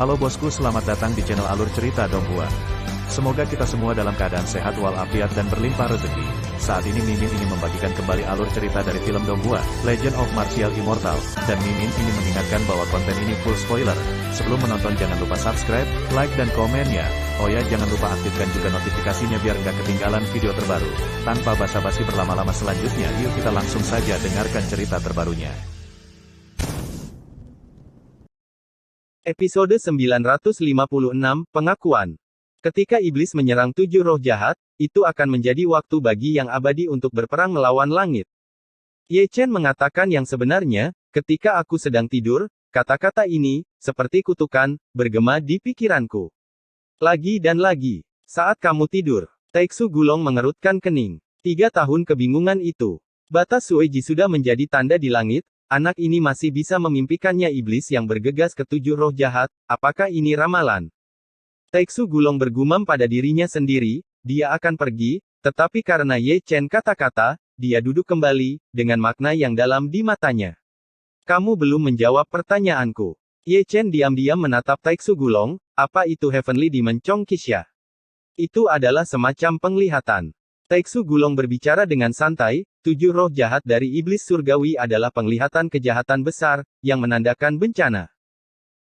Halo bosku, selamat datang di channel Alur Cerita Donghua. Semoga kita semua dalam keadaan sehat walafiat dan berlimpah rezeki. Saat ini Mimin ingin membagikan kembali alur cerita dari film Donghua, Legend of Martial Immortal, dan Mimin ingin mengingatkan bahwa konten ini full spoiler. Sebelum menonton jangan lupa subscribe, like dan komen ya. Oh ya, jangan lupa aktifkan juga notifikasinya biar nggak ketinggalan video terbaru. Tanpa basa-basi berlama-lama selanjutnya, yuk kita langsung saja dengarkan cerita terbarunya. Episode 956, Pengakuan. Ketika iblis menyerang 7 roh jahat, itu akan menjadi waktu bagi yang abadi untuk berperang melawan langit. Ye Chen mengatakan yang sebenarnya, ketika aku sedang tidur, kata-kata ini, seperti kutukan, bergema di pikiranku. Lagi dan lagi. Saat kamu tidur, Taixu Gulong mengerutkan kening. 3 tahun kebingungan itu. Batas Sueji sudah menjadi tanda di langit. Anak ini masih bisa memimpikannya iblis yang bergegas ke 7 roh jahat, apakah ini ramalan? Taixu Gulong bergumam pada dirinya sendiri, dia akan pergi, tetapi karena Ye Chen kata-kata, dia duduk kembali, dengan makna yang dalam di matanya. Kamu belum menjawab pertanyaanku. Ye Chen diam-diam menatap Taixu Gulong, apa itu Heavenly Dimension Kisha? Itu adalah semacam penglihatan. Taixu Gulong berbicara dengan santai, 7 roh jahat dari iblis surgawi adalah penglihatan kejahatan besar, yang menandakan bencana.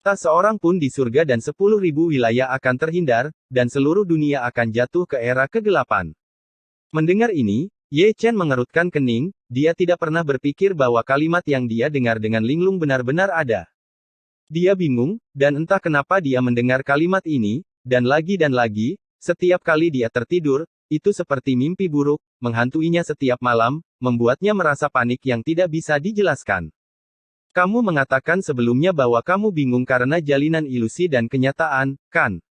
Tak seorang pun di surga dan 10.000 wilayah akan terhindar, dan seluruh dunia akan jatuh ke era kegelapan. Mendengar ini, Ye Chen mengerutkan kening, dia tidak pernah berpikir bahwa kalimat yang dia dengar dengan linglung benar-benar ada. Dia bingung, dan entah kenapa dia mendengar kalimat ini, dan lagi, setiap kali dia tertidur, itu seperti mimpi buruk, menghantuinya setiap malam, membuatnya merasa panik yang tidak bisa dijelaskan. Kamu mengatakan sebelumnya bahwa kamu bingung karena jalinan ilusi dan kenyataan, kan?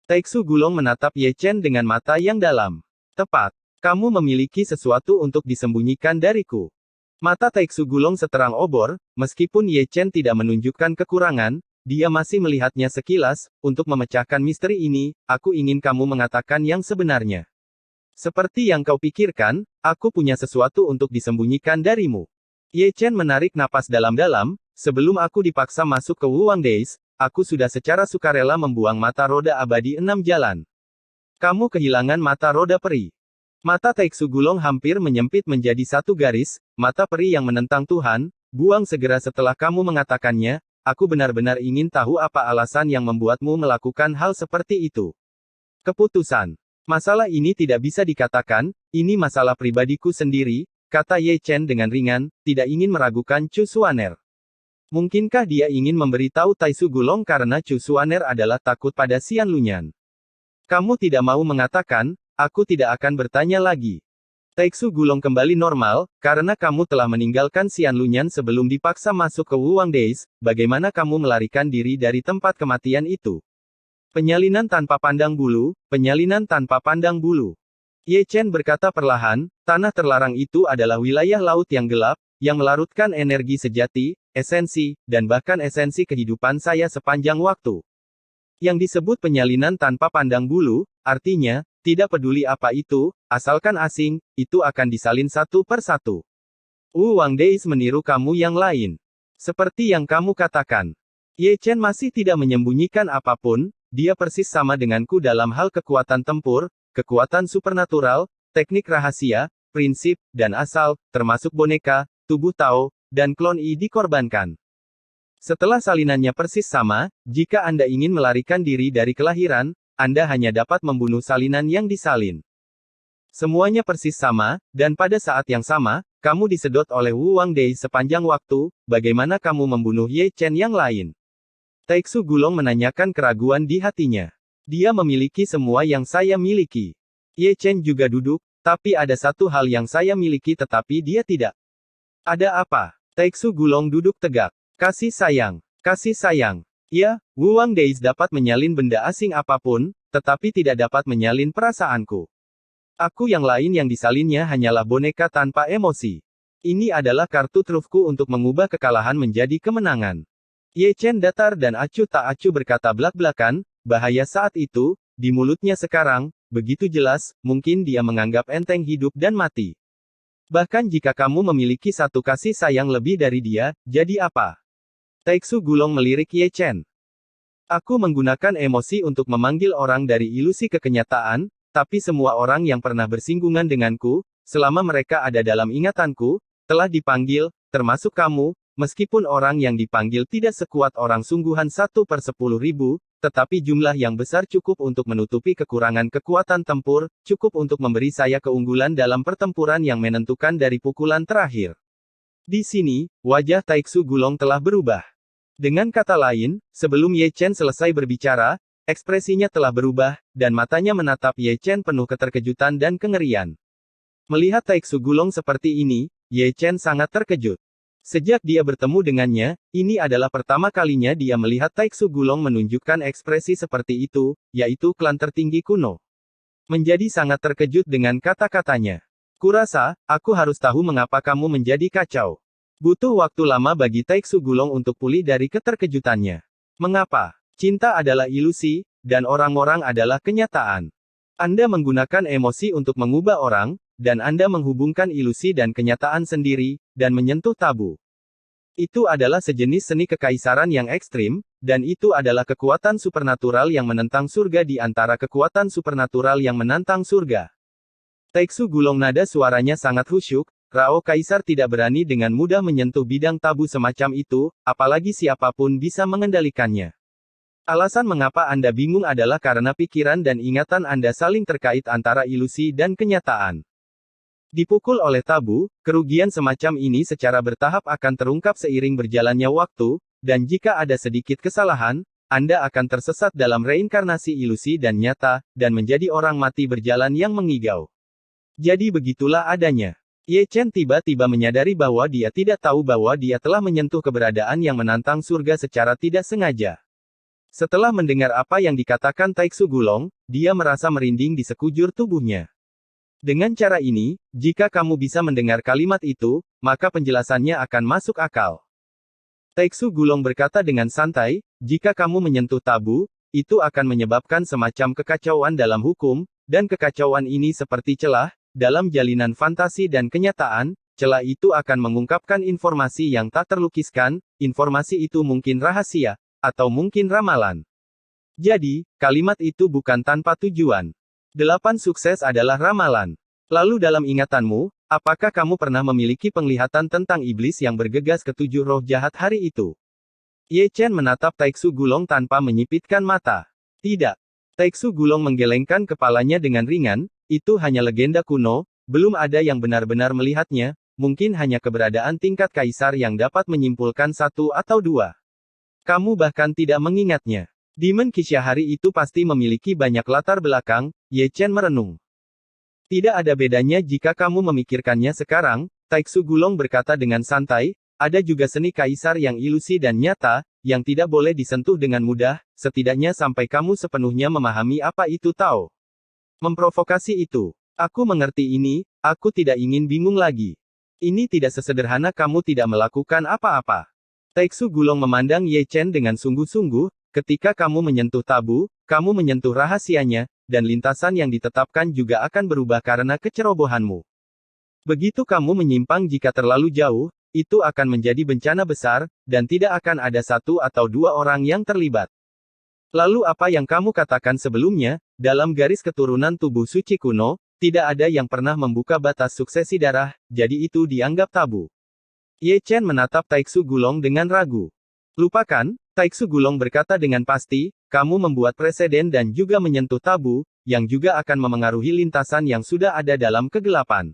Taixu Gulong menatap Ye Chen dengan mata yang dalam. Tepat. Kamu memiliki sesuatu untuk disembunyikan dariku. Mata Taixu Gulong seterang obor, meskipun Ye Chen tidak menunjukkan kekurangan, dia masih melihatnya sekilas. Untuk memecahkan misteri ini, aku ingin kamu mengatakan yang sebenarnya. Seperti yang kau pikirkan, aku punya sesuatu untuk disembunyikan darimu. Ye Chen menarik napas dalam-dalam, sebelum aku dipaksa masuk ke Wuwang Days, aku sudah secara sukarela membuang mata roda abadi 6 jalan. Kamu kehilangan mata roda peri. Mata Taixu Gulong hampir menyempit menjadi satu garis, mata peri yang menentang Tuhan, buang segera setelah kamu mengatakannya, aku benar-benar ingin tahu apa alasan yang membuatmu melakukan hal seperti itu. Keputusan. Masalah ini tidak bisa dikatakan, ini masalah pribadiku sendiri, kata Ye Chen dengan ringan, tidak ingin meragukan Chu Xuaner. Mungkinkah dia ingin memberitahu Taixu Gulong karena Chu Xuaner adalah takut pada Xian Lunyan? Kamu tidak mau mengatakan, aku tidak akan bertanya lagi. Taixu Gulong kembali normal, karena kamu telah meninggalkan Xian Lunyan sebelum dipaksa masuk ke Wuwang Days, bagaimana kamu melarikan diri dari tempat kematian itu? Penyalinan tanpa pandang bulu, penyalinan tanpa pandang bulu. Ye Chen berkata perlahan, tanah terlarang itu adalah wilayah laut yang gelap, yang melarutkan energi sejati, esensi, dan bahkan esensi kehidupan saya sepanjang waktu. Yang disebut penyalinan tanpa pandang bulu, artinya, tidak peduli apa itu, asalkan asing, itu akan disalin satu per satu. Wuwang Days meniru kamu yang lain. Seperti yang kamu katakan. Ye Chen masih tidak menyembunyikan apapun. Dia persis sama denganku dalam hal kekuatan tempur, kekuatan supernatural, teknik rahasia, prinsip, dan asal, termasuk boneka, tubuh Tao, dan klon I dikorbankan. Setelah salinannya persis sama, jika Anda ingin melarikan diri dari kelahiran, Anda hanya dapat membunuh salinan yang disalin. Semuanya persis sama, dan pada saat yang sama, kamu disedot oleh Wuwang Day sepanjang waktu, bagaimana kamu membunuh Ye Chen yang lain? Taixu Gulong menanyakan keraguan di hatinya. Dia memiliki semua yang saya miliki. Ye Chen juga duduk, tapi ada satu hal yang saya miliki tetapi dia tidak. Ada apa? Taixu Gulong duduk tegak. Kasih sayang. Kasih sayang. Ya, Wuwang Days dapat menyalin benda asing apapun, tetapi tidak dapat menyalin perasaanku. Aku yang lain yang disalinnya hanyalah boneka tanpa emosi. Ini adalah kartu trufku untuk mengubah kekalahan menjadi kemenangan. Ye Chen datar dan acuh tak acuh berkata belak-belakan, bahaya saat itu, di mulutnya sekarang, begitu jelas, mungkin dia menganggap enteng hidup dan mati. Bahkan jika kamu memiliki satu kasih sayang lebih dari dia, jadi apa? Taixu Gulong melirik Ye Chen. Aku menggunakan emosi untuk memanggil orang dari ilusi ke kenyataan, tapi semua orang yang pernah bersinggungan denganku, selama mereka ada dalam ingatanku, telah dipanggil, termasuk kamu, meskipun orang yang dipanggil tidak sekuat orang sungguhan 1/10.000, tetapi jumlah yang besar cukup untuk menutupi kekurangan kekuatan tempur, cukup untuk memberi saya keunggulan dalam pertempuran yang menentukan dari pukulan terakhir. Di sini, wajah Taiksu Gulong telah berubah. Dengan kata lain, sebelum Ye Chen selesai berbicara, ekspresinya telah berubah, dan matanya menatap Ye Chen penuh keterkejutan dan kengerian. Melihat Taiksu Gulong seperti ini, Ye Chen sangat terkejut. Sejak dia bertemu dengannya, ini adalah pertama kalinya dia melihat Taiksu Gulong menunjukkan ekspresi seperti itu, yaitu klan tertinggi kuno. Menjadi sangat terkejut dengan kata-katanya. Kurasa, aku harus tahu mengapa kamu menjadi kacau. Butuh waktu lama bagi Taiksu Gulong untuk pulih dari keterkejutannya. Mengapa? Cinta adalah ilusi, dan orang-orang adalah kenyataan. Anda menggunakan emosi untuk mengubah orang, dan Anda menghubungkan ilusi dan kenyataan sendiri, dan menyentuh tabu. Itu adalah sejenis seni kekaisaran yang ekstrim, dan itu adalah kekuatan supernatural yang menentang surga di antara kekuatan supernatural yang menantang surga. Taiksu Gulong nada suaranya sangat khusyuk, Rao Kaisar tidak berani dengan mudah menyentuh bidang tabu semacam itu, apalagi siapapun bisa mengendalikannya. Alasan mengapa Anda bingung adalah karena pikiran dan ingatan Anda saling terkait antara ilusi dan kenyataan. Dipukul oleh tabu, kerugian semacam ini secara bertahap akan terungkap seiring berjalannya waktu, dan jika ada sedikit kesalahan, Anda akan tersesat dalam reinkarnasi ilusi dan nyata, dan menjadi orang mati berjalan yang mengigau. Jadi begitulah adanya. Ye Chen tiba-tiba menyadari bahwa dia tidak tahu bahwa dia telah menyentuh keberadaan yang menantang surga secara tidak sengaja. Setelah mendengar apa yang dikatakan Taiksu Gulong, dia merasa merinding di sekujur tubuhnya. Dengan cara ini, jika kamu bisa mendengar kalimat itu, maka penjelasannya akan masuk akal. Taiksu Gulong berkata dengan santai, jika kamu menyentuh tabu, itu akan menyebabkan semacam kekacauan dalam hukum, dan kekacauan ini seperti celah, dalam jalinan fantasi dan kenyataan, celah itu akan mengungkapkan informasi yang tak terlukiskan, informasi itu mungkin rahasia, atau mungkin ramalan. Jadi, kalimat itu bukan tanpa tujuan. 8 sukses adalah ramalan. Lalu dalam ingatanmu, apakah kamu pernah memiliki penglihatan tentang iblis yang bergegas ke 7 roh jahat hari itu? Ye Chen menatap Taiksu Gulong tanpa menyipitkan mata. Tidak. Taiksu Gulong menggelengkan kepalanya dengan ringan, itu hanya legenda kuno, belum ada yang benar-benar melihatnya, mungkin hanya keberadaan tingkat kaisar yang dapat menyimpulkan 1 atau 2. Kamu bahkan tidak mengingatnya. Demon Kisya hari itu pasti memiliki banyak latar belakang, Ye Chen merenung. Tidak ada bedanya jika kamu memikirkannya sekarang, Taiksu Gulong berkata dengan santai, ada juga seni kaisar yang ilusi dan nyata, yang tidak boleh disentuh dengan mudah, setidaknya sampai kamu sepenuhnya memahami apa itu Tao. Memprovokasi itu. Aku mengerti ini, aku tidak ingin bingung lagi. Ini tidak sesederhana kamu tidak melakukan apa-apa. Taiksu Gulong memandang Ye Chen dengan sungguh-sungguh, ketika kamu menyentuh tabu, kamu menyentuh rahasianya, dan lintasan yang ditetapkan juga akan berubah karena kecerobohanmu. Begitu kamu menyimpang jika terlalu jauh, itu akan menjadi bencana besar, dan tidak akan ada 1 atau 2 orang yang terlibat. Lalu apa yang kamu katakan sebelumnya, dalam garis keturunan tubuh suci kuno, tidak ada yang pernah membuka batas suksesi darah, jadi itu dianggap tabu. Ye Chen menatap Taiksu Gulong dengan ragu. Lupakan, Taiksu Gulong berkata dengan pasti, kamu membuat preseden dan juga menyentuh tabu, yang juga akan memengaruhi lintasan yang sudah ada dalam kegelapan.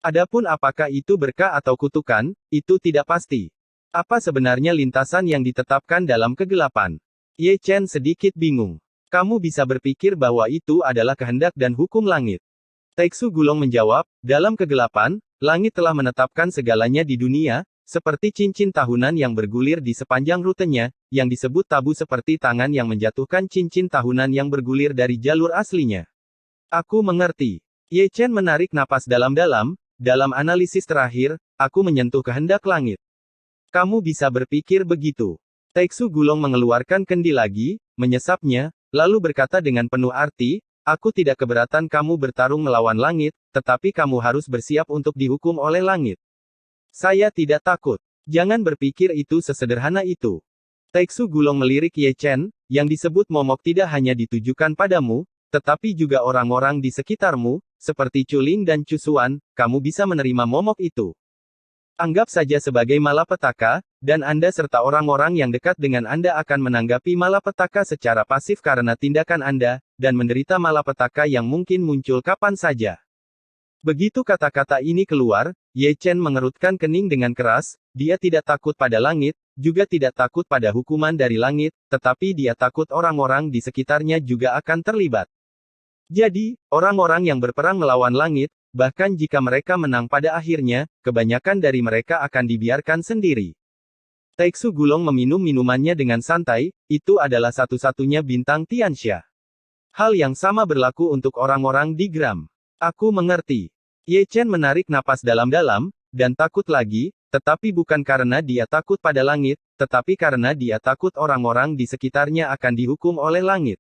Adapun apakah itu berkah atau kutukan, itu tidak pasti. Apa sebenarnya lintasan yang ditetapkan dalam kegelapan? Ye Chen sedikit bingung. Kamu bisa berpikir bahwa itu adalah kehendak dan hukum langit. Taiksu Gulong menjawab, dalam kegelapan, langit telah menetapkan segalanya di dunia, seperti cincin tahunan yang bergulir di sepanjang rutenya, yang disebut tabu seperti tangan yang menjatuhkan cincin tahunan yang bergulir dari jalur aslinya. Aku mengerti. Ye Chen menarik napas dalam-dalam, dalam analisis terakhir, aku menyentuh kehendak langit. Kamu bisa berpikir begitu. Taiksu Gulong mengeluarkan kendi lagi, menyesapnya, lalu berkata dengan penuh arti, aku tidak keberatan kamu bertarung melawan langit, tetapi kamu harus bersiap untuk dihukum oleh langit. Saya tidak takut. Jangan berpikir itu sesederhana itu. Taiksu Gulong melirik Ye Chen, yang disebut momok tidak hanya ditujukan padamu, tetapi juga orang-orang di sekitarmu, seperti Chuling dan Cusuan, kamu bisa menerima momok itu. Anggap saja sebagai malapetaka, dan Anda serta orang-orang yang dekat dengan Anda akan menanggapi malapetaka secara pasif karena tindakan Anda, dan menderita malapetaka yang mungkin muncul kapan saja. Begitu kata-kata ini keluar, Ye Chen mengerutkan kening dengan keras, dia tidak takut pada langit, juga tidak takut pada hukuman dari langit, tetapi dia takut orang-orang di sekitarnya juga akan terlibat. Jadi, orang-orang yang berperang melawan langit, bahkan jika mereka menang pada akhirnya, kebanyakan dari mereka akan dibiarkan sendiri. Taiksu Gulong meminum minumannya dengan santai, itu adalah satu-satunya bintang Tianxia. Hal yang sama berlaku untuk orang-orang di Gram. Aku mengerti. Ye Chen menarik napas dalam-dalam, dan takut lagi, tetapi bukan karena dia takut pada langit, tetapi karena dia takut orang-orang di sekitarnya akan dihukum oleh langit.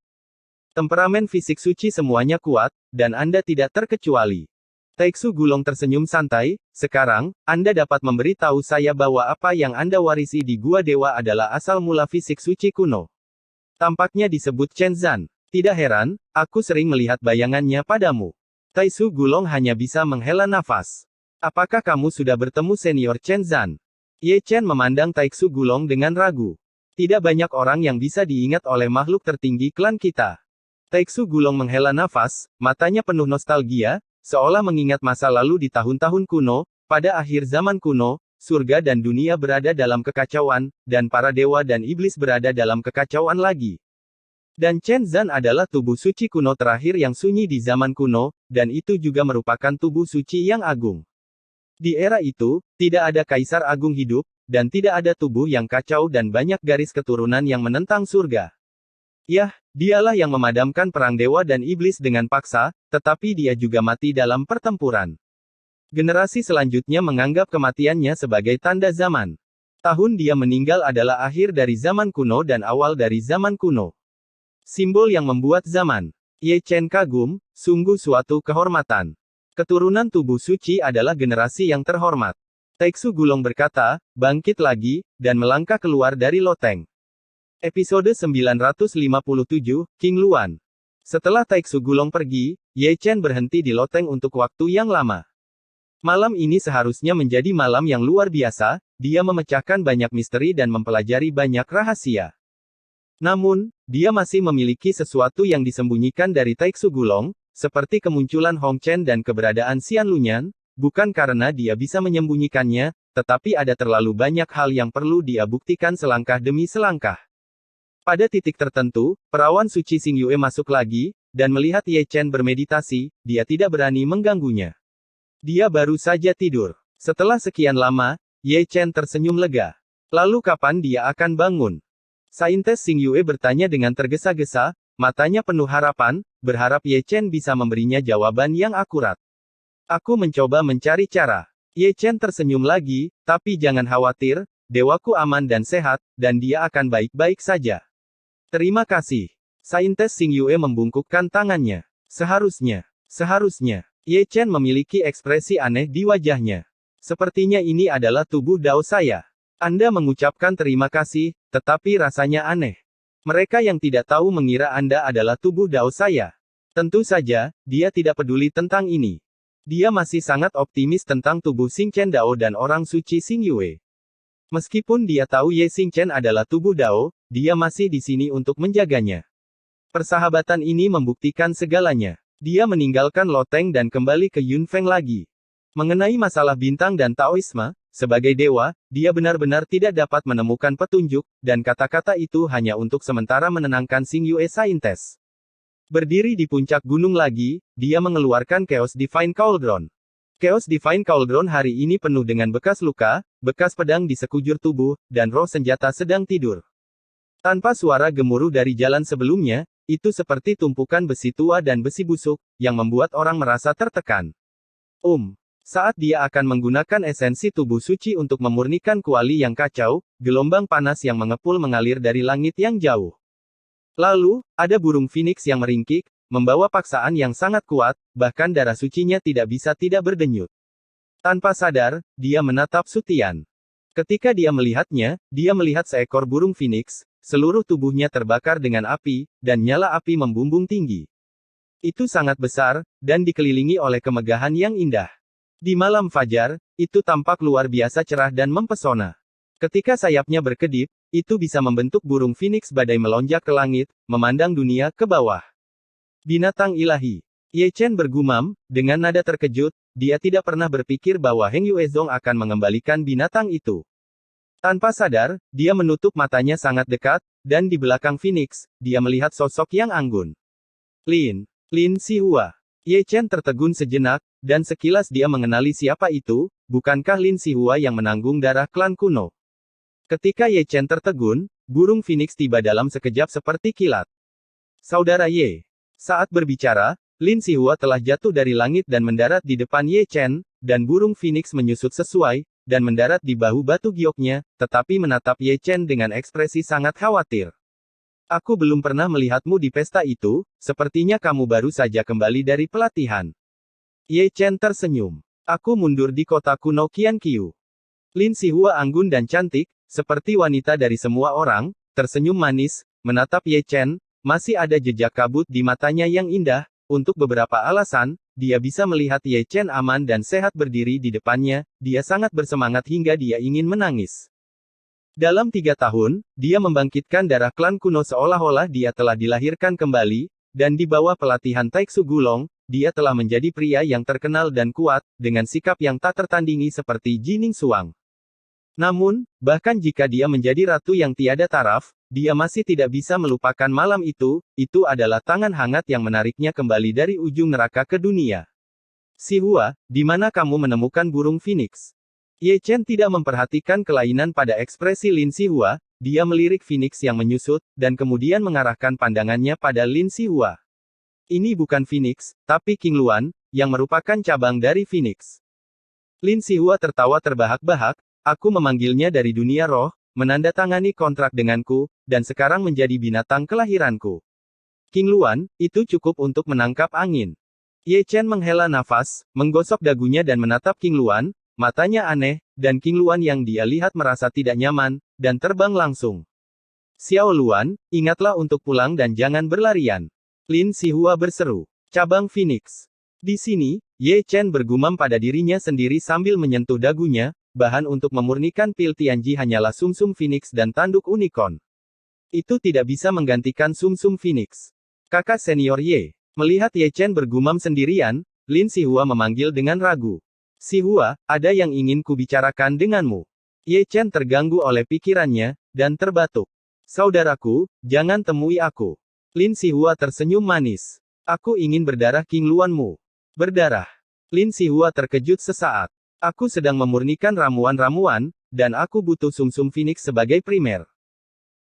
Temperamen fisik suci semuanya kuat, dan Anda tidak terkecuali. Taiksu Gulong tersenyum santai, sekarang, Anda dapat memberitahu saya bahwa apa yang Anda warisi di Gua Dewa adalah asal mula fisik suci kuno. Tampaknya disebut Chen Zan. Tidak heran, aku sering melihat bayangannya padamu. Taiksu Gulong hanya bisa menghela nafas. Apakah kamu sudah bertemu senior Chen Zan? Ye Chen memandang Taiksu Gulong dengan ragu. Tidak banyak orang yang bisa diingat oleh makhluk tertinggi klan kita. Taiksu Gulong menghela nafas, matanya penuh nostalgia, seolah mengingat masa lalu di tahun-tahun kuno, pada akhir zaman kuno, surga dan dunia berada dalam kekacauan, dan para dewa dan iblis berada dalam kekacauan lagi. Dan Chen Zan adalah tubuh suci kuno terakhir yang sunyi di zaman kuno, dan itu juga merupakan tubuh suci yang agung. Di era itu, tidak ada kaisar agung hidup, dan tidak ada tubuh yang kacau dan banyak garis keturunan yang menentang surga. Yah, dialah yang memadamkan perang dewa dan iblis dengan paksa, tetapi dia juga mati dalam pertempuran. Generasi selanjutnya menganggap kematiannya sebagai tanda zaman. Tahun dia meninggal adalah akhir dari zaman kuno dan awal dari zaman kuno. Simbol yang membuat zaman. Ye Chen kagum, sungguh suatu kehormatan. Keturunan tubuh suci adalah generasi yang terhormat. Taiksu Gulong berkata, bangkit lagi, dan melangkah keluar dari loteng. Episode 957, King Luan. Setelah Taiksu Gulong pergi, Ye Chen berhenti di loteng untuk waktu yang lama. Malam ini seharusnya menjadi malam yang luar biasa, dia memecahkan banyak misteri dan mempelajari banyak rahasia. Namun, dia masih memiliki sesuatu yang disembunyikan dari Taiksu Gulong, seperti kemunculan Hong Chen dan keberadaan Xian Lunyan, bukan karena dia bisa menyembunyikannya, tetapi ada terlalu banyak hal yang perlu dia buktikan selangkah demi selangkah. Pada titik tertentu, perawan suci Xing Yue masuk lagi, dan melihat Ye Chen bermeditasi, dia tidak berani mengganggunya. Dia baru saja tidur. Setelah sekian lama, Ye Chen tersenyum lega. Lalu kapan dia akan bangun? Saintes Xing Yue bertanya dengan tergesa-gesa, matanya penuh harapan, berharap Ye Chen bisa memberinya jawaban yang akurat. Aku mencoba mencari cara. Ye Chen tersenyum lagi, tapi jangan khawatir, dewaku aman dan sehat, dan dia akan baik-baik saja. Terima kasih. Saintes Xing Yue membungkukkan tangannya. Seharusnya. Ye Chen memiliki ekspresi aneh di wajahnya. Sepertinya ini adalah tubuh Dao saya. Anda mengucapkan terima kasih, tetapi rasanya aneh. Mereka yang tidak tahu mengira Anda adalah tubuh Dao saya. Tentu saja, dia tidak peduli tentang ini. Dia masih sangat optimis tentang tubuh Xing Chen Dao dan orang suci Xing Yue. Meskipun dia tahu Ye Xing Chen adalah tubuh Dao, dia masih di sini untuk menjaganya. Persahabatan ini membuktikan segalanya. Dia meninggalkan loteng dan kembali ke Yunfeng lagi. Mengenai masalah bintang dan Taoisme, sebagai dewa, dia benar-benar tidak dapat menemukan petunjuk, dan kata-kata itu hanya untuk sementara menenangkan Xing Yue Saintes. Berdiri di puncak gunung lagi, dia mengeluarkan Chaos Divine Cauldron. Chaos Divine Cauldron hari ini penuh dengan bekas luka, bekas pedang di sekujur tubuh, dan roh senjata sedang tidur. Tanpa suara gemuruh dari jalan sebelumnya, itu seperti tumpukan besi tua dan besi busuk, yang membuat orang merasa tertekan. Saat dia akan menggunakan esensi tubuh suci untuk memurnikan kuali yang kacau, gelombang panas yang mengepul mengalir dari langit yang jauh. Lalu, ada burung phoenix yang meringkik, membawa paksaan yang sangat kuat, bahkan darah sucinya tidak bisa tidak berdenyut. Tanpa sadar, dia menatap Sutian. Ketika dia melihatnya, dia melihat seekor burung phoenix, seluruh tubuhnya terbakar dengan api, dan nyala api membumbung tinggi. Itu sangat besar, dan dikelilingi oleh kemegahan yang indah. Di malam fajar, itu tampak luar biasa cerah dan mempesona. Ketika sayapnya berkedip, itu bisa membentuk burung phoenix badai melonjak ke langit, memandang dunia ke bawah. Binatang ilahi. Ye Chen bergumam, dengan nada terkejut, dia tidak pernah berpikir bahwa Heng Yuezong akan mengembalikan binatang itu. Tanpa sadar, dia menutup matanya sangat dekat, dan di belakang phoenix, dia melihat sosok yang anggun. Lin Sihua. Ye Chen tertegun sejenak, dan sekilas dia mengenali siapa itu, bukankah Lin Sihua yang menanggung darah klan kuno? Ketika Ye Chen tertegun, burung phoenix tiba dalam sekejap seperti kilat. Saudara Ye. Saat berbicara, Lin Sihua telah jatuh dari langit dan mendarat di depan Ye Chen, dan burung phoenix menyusut sesuai, dan mendarat di bahu batu gioknya, tetapi menatap Ye Chen dengan ekspresi sangat khawatir. Aku belum pernah melihatmu di pesta itu, sepertinya kamu baru saja kembali dari pelatihan. Ye Chen tersenyum. Aku mundur di kota kuno Qianqiu. Lin Sihua anggun dan cantik, seperti wanita dari semua orang, tersenyum manis, menatap Ye Chen, masih ada jejak kabut di matanya yang indah. Untuk beberapa alasan, dia bisa melihat Ye Chen aman dan sehat berdiri di depannya, dia sangat bersemangat hingga dia ingin menangis. Dalam 3 tahun, dia membangkitkan darah klan kuno seolah-olah dia telah dilahirkan kembali, dan di bawah pelatihan Taiksu Gulong, dia telah menjadi pria yang terkenal dan kuat, dengan sikap yang tak tertandingi seperti Jining Suang. Namun, bahkan jika dia menjadi ratu yang tiada taraf, dia masih tidak bisa melupakan malam itu adalah tangan hangat yang menariknya kembali dari ujung neraka ke dunia. Sihua, di mana kamu menemukan burung phoenix? Ye Chen tidak memperhatikan kelainan pada ekspresi Lin Sihua, dia melirik phoenix yang menyusut, dan kemudian mengarahkan pandangannya pada Lin Sihua. Ini bukan phoenix, tapi King Luan, yang merupakan cabang dari phoenix. Lin Sihua tertawa terbahak-bahak, aku memanggilnya dari dunia roh, menandatangani kontrak denganku, dan sekarang menjadi binatang kelahiranku. King Luan, itu cukup untuk menangkap angin. Ye Chen menghela nafas, menggosok dagunya dan menatap King Luan, matanya aneh, dan King Luan yang dia lihat merasa tidak nyaman, dan terbang langsung. Xiao Luan, ingatlah untuk pulang dan jangan berlarian. Lin Sihua berseru. Cabang Phoenix. Di sini, Ye Chen bergumam pada dirinya sendiri sambil menyentuh dagunya, bahan untuk memurnikan pil Tianji hanyalah sumsum Phoenix dan tanduk unicorn. Itu tidak bisa menggantikan sumsum Phoenix. Kakak senior Ye. Melihat Ye Chen bergumam sendirian, Lin Sihua memanggil dengan ragu. Sihua, ada yang ingin kubicarakan denganmu. Ye Chen terganggu oleh pikirannya, dan terbatuk. Saudaraku, jangan temui aku. Lin Sihua tersenyum manis. Aku ingin berdarah King Luanmu. Berdarah. Lin Sihua terkejut sesaat. Aku sedang memurnikan ramuan-ramuan, dan aku butuh sumsum Phoenix sebagai primer.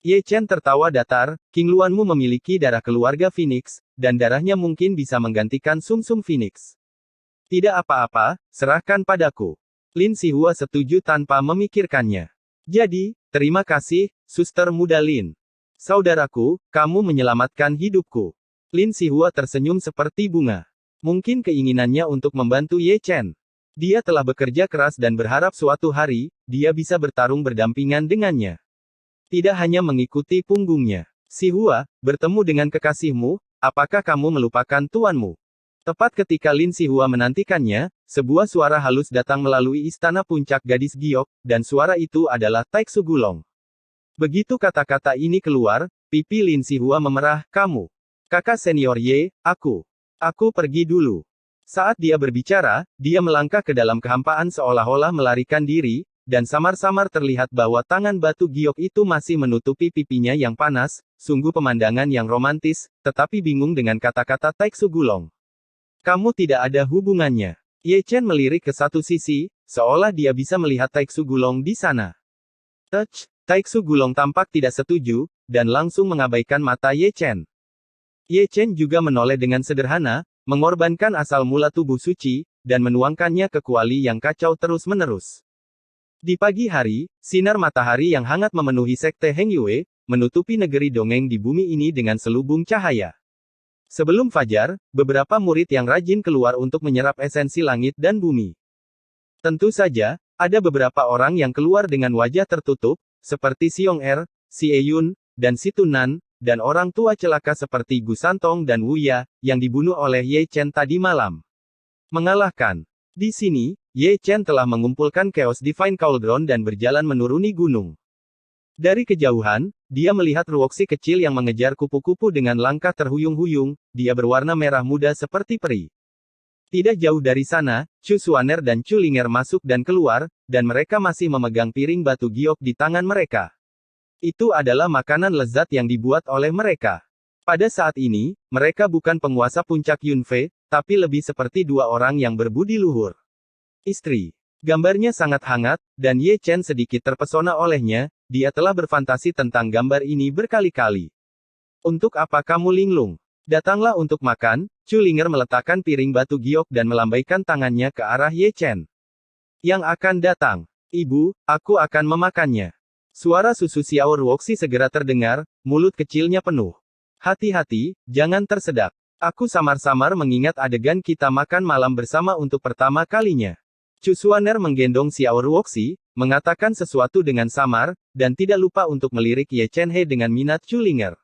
Ye Chen tertawa datar, King Luanmu memiliki darah keluarga Phoenix, dan darahnya mungkin bisa menggantikan sumsum Phoenix. Tidak apa-apa, serahkan padaku. Lin Sihua setuju tanpa memikirkannya. Jadi, terima kasih, suster muda Lin. Saudaraku, kamu menyelamatkan hidupku. Lin Sihua tersenyum seperti bunga. Mungkin keinginannya untuk membantu Ye Chen. Dia telah bekerja keras dan berharap suatu hari, dia bisa bertarung berdampingan dengannya. Tidak hanya mengikuti punggungnya. Sihua, bertemu dengan kekasihmu, apakah kamu melupakan tuanmu? Tepat ketika Lin Sihua menantikannya, sebuah suara halus datang melalui istana puncak gadis giok, dan suara itu adalah Taiksu Gulong. Begitu kata-kata ini keluar, pipi Lin Sihua memerah, kamu. Kakak senior Ye, aku pergi dulu. Saat dia berbicara, dia melangkah ke dalam kehampaan seolah-olah melarikan diri, dan samar-samar terlihat bahwa tangan batu giok itu masih menutupi pipinya yang panas, sungguh pemandangan yang romantis, tetapi bingung dengan kata-kata Taiksu Gulong. Kamu tidak ada hubungannya. Ye Chen melirik ke satu sisi, seolah dia bisa melihat Taiksu Gulong di sana. Taiksu Gulong tampak tidak setuju, dan langsung mengabaikan mata Ye Chen. Ye Chen juga menoleh dengan sederhana, mengorbankan asal mula tubuh suci, dan menuangkannya ke kuali yang kacau terus-menerus. Di pagi hari, sinar matahari yang hangat memenuhi sekte Heng Yue, menutupi negeri dongeng di bumi ini dengan selubung cahaya. Sebelum fajar, beberapa murid yang rajin keluar untuk menyerap esensi langit dan bumi. Tentu saja, Ada beberapa orang yang keluar dengan wajah tertutup, seperti Xiong Er, Xie Yun, dan Situnan, dan orang tua celaka seperti Gu Santong dan Wu Ya, yang dibunuh oleh Ye Chen tadi malam. Mengalahkan. Di sini, Ye Chen telah mengumpulkan Chaos Divine Cauldron dan berjalan menuruni gunung. Dari kejauhan, dia melihat Ruoxi kecil yang mengejar kupu-kupu dengan langkah terhuyung-huyung, dia berwarna merah muda seperti peri. Tidak jauh dari sana, Chu Xuaner dan Chu Linger masuk dan keluar, dan mereka masih memegang piring batu giok di tangan mereka. Itu adalah makanan lezat yang dibuat oleh mereka. Pada saat ini, mereka bukan penguasa puncak Yunfei, tapi lebih seperti dua orang yang berbudi luhur. Istri. Gambarnya sangat hangat, dan Ye Chen sedikit terpesona olehnya, dia telah berfantasi tentang gambar ini berkali-kali. Untuk apa kamu linglung? Datanglah untuk makan. Chu Linger meletakkan piring batu giok dan melambaikan tangannya ke arah Ye Chen. Yang akan datang. Ibu, aku akan memakannya. Suara susu Xiao Ruoxi segera terdengar, mulut kecilnya penuh. Hati-hati, jangan tersedak. Aku samar-samar mengingat adegan kita makan malam bersama untuk pertama kalinya. Chu Xuaner menggendong Xiao Ruoxi, mengatakan sesuatu dengan samar, dan tidak lupa untuk melirik Ye Chen He dengan minat Chu Linger.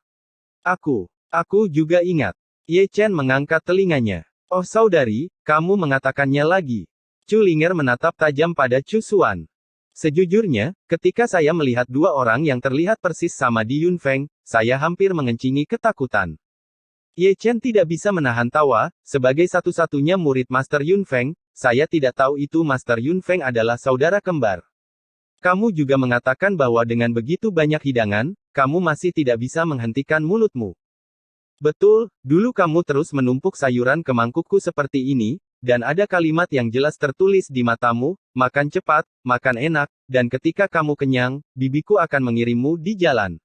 Aku juga ingat. Ye Chen mengangkat telinganya. Oh saudari, kamu mengatakannya lagi. Chu Linger menatap tajam pada Chu Xuan. Sejujurnya, ketika saya melihat dua orang yang terlihat persis sama di Yunfeng, saya hampir mengencingi ketakutan. Ye Chen tidak bisa menahan tawa, sebagai satu-satunya murid Master Yunfeng, saya tidak tahu itu Master Yunfeng adalah saudara kembar. Kamu juga mengatakan bahwa dengan begitu banyak hidangan, kamu masih tidak bisa menghentikan mulutmu. Betul, dulu kamu terus menumpuk sayuran ke mangkukku seperti ini, dan ada kalimat yang jelas tertulis di matamu, makan cepat, makan enak, dan ketika kamu kenyang, bibiku akan mengirimmu di jalan.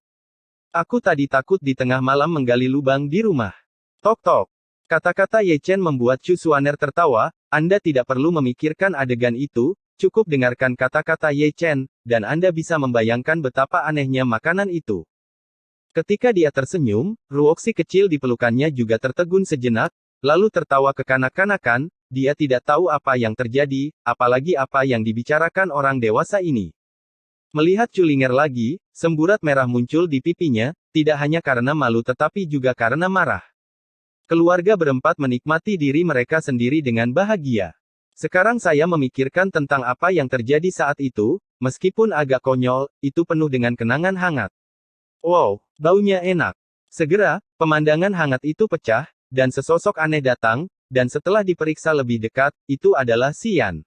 Aku tadi takut di tengah malam menggali lubang di rumah. Tok-tok. Kata-kata Ye Chen membuat Chu Xuaner tertawa, Anda tidak perlu memikirkan adegan itu, cukup dengarkan kata-kata Ye Chen, dan Anda bisa membayangkan betapa anehnya makanan itu. Ketika dia tersenyum, Ruoxi kecil di pelukannya juga tertegun sejenak, lalu tertawa kekanak-kanakan, dia tidak tahu apa yang terjadi, apalagi apa yang dibicarakan orang dewasa ini. Melihat Chu Linger lagi, semburat merah muncul di pipinya, tidak hanya karena malu tetapi juga karena marah. Keluarga berempat menikmati diri mereka sendiri dengan bahagia. Sekarang saya memikirkan tentang apa yang terjadi saat itu, meskipun agak konyol, itu penuh dengan kenangan hangat. Wow, baunya enak. Segera, pemandangan hangat itu pecah, dan sesosok aneh datang, dan setelah diperiksa lebih dekat, itu adalah Xian.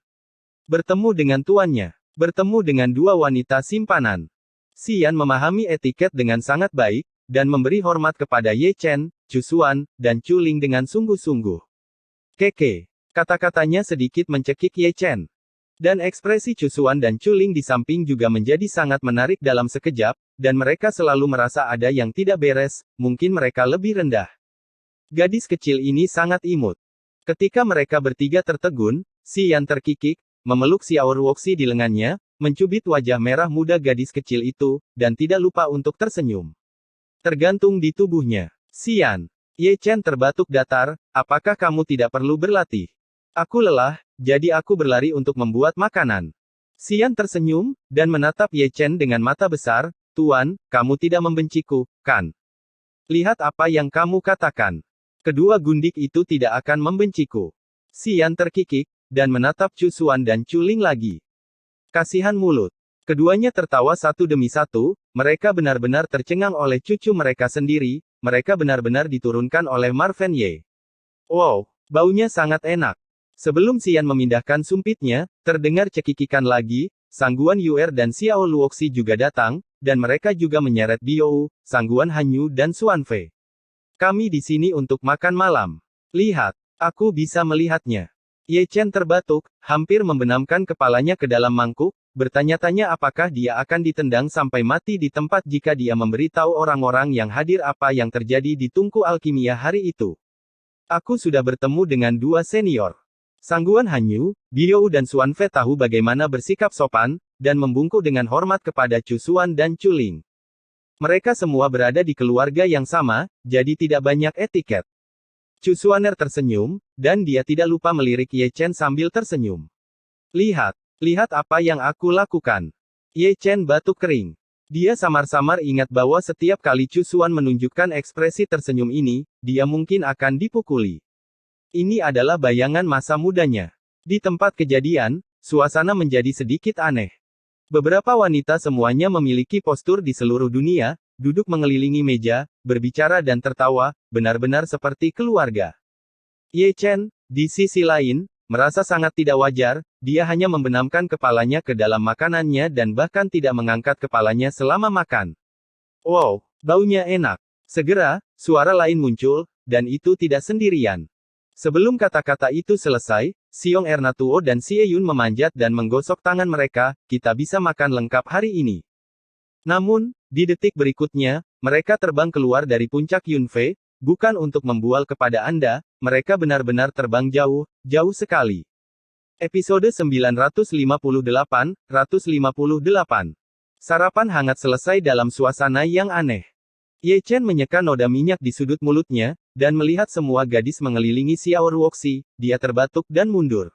Bertemu dengan tuannya. Bertemu dengan dua wanita simpanan. Xian memahami etiket dengan sangat baik, dan memberi hormat kepada Ye Chen, Chu Xuan, dan Chu Ling dengan sungguh-sungguh. Keke. Kata-katanya sedikit mencekik Ye Chen. Dan ekspresi Chu Xuan dan Chu Ling di samping juga menjadi sangat menarik dalam sekejap, dan mereka selalu merasa ada yang tidak beres, mungkin mereka lebih rendah. Gadis kecil ini sangat imut. Ketika mereka bertiga tertegun, Xian terkikik, memeluk Xiao Ruoxi di lengannya, mencubit wajah merah muda gadis kecil itu, dan tidak lupa untuk tersenyum. Tergantung di tubuhnya. Xian. Ye Chen terbatuk datar, apakah kamu tidak perlu berlatih? Aku lelah, jadi aku berlari untuk membuat makanan. Xian tersenyum, dan menatap Ye Chen dengan mata besar, Tuan, kamu tidak membenciku, kan? Lihat apa yang kamu katakan. Kedua gundik itu tidak akan membenciku. Xian terkikik, dan menatap Chu Xuan dan Chu Ling lagi. Kasihan mulut. Keduanya tertawa satu demi satu, mereka benar-benar tercengang oleh cucu mereka sendiri, mereka benar-benar diturunkan oleh Marvin Ye. Wow, baunya sangat enak. Sebelum Xian memindahkan sumpitnya, terdengar cekikikan lagi, Sangguan Yuer dan Xiao Luoxi juga datang, dan mereka juga menyeret Biou, Sangguan Hanyu dan Xuanfei. Kami di sini untuk makan malam. Lihat, aku bisa melihatnya. Ye Chen terbatuk, hampir membenamkan kepalanya ke dalam mangkuk, bertanya-tanya apakah dia akan ditendang sampai mati di tempat jika dia memberitahu orang-orang yang hadir apa yang terjadi di tungku alkimia hari itu. Aku sudah bertemu dengan dua senior. Sangguan Hanyu, Biou dan Xuanfei tahu bagaimana bersikap sopan, dan membungkuk dengan hormat kepada Chu Xuan dan Chu Ling. Mereka semua berada di keluarga yang sama, jadi tidak banyak etiket. Chu Xuaner tersenyum, dan dia tidak lupa melirik Ye Chen sambil tersenyum. Lihat, Lihat apa yang aku lakukan. Ye Chen batuk kering. Dia samar-samar ingat bahwa setiap kali Chu Xuan menunjukkan ekspresi tersenyum ini, dia mungkin akan dipukuli. Ini adalah bayangan masa mudanya. Di tempat kejadian, suasana menjadi sedikit aneh. Beberapa wanita semuanya memiliki postur di seluruh dunia, duduk mengelilingi meja, berbicara dan tertawa, benar-benar seperti keluarga. Ye Chen, di sisi lain, merasa sangat tidak wajar, dia hanya membenamkan kepalanya ke dalam makanannya dan bahkan tidak mengangkat kepalanya selama makan. Wow, baunya enak. Segera, suara lain muncul, dan itu tidak sendirian. Sebelum kata-kata itu selesai, Xiong Ernatuo dan Xie Yun memanjat dan menggosok tangan mereka, kita bisa makan lengkap hari ini. Namun, di detik berikutnya, mereka terbang keluar dari puncak Yunfei, bukan untuk membual kepada Anda, mereka benar-benar terbang jauh, jauh sekali. Episode 958. Sarapan hangat selesai dalam suasana yang aneh. Ye Chen menyeka noda minyak di sudut mulutnya, dan melihat semua gadis mengelilingi Xiao Ruoxi, dia terbatuk dan mundur.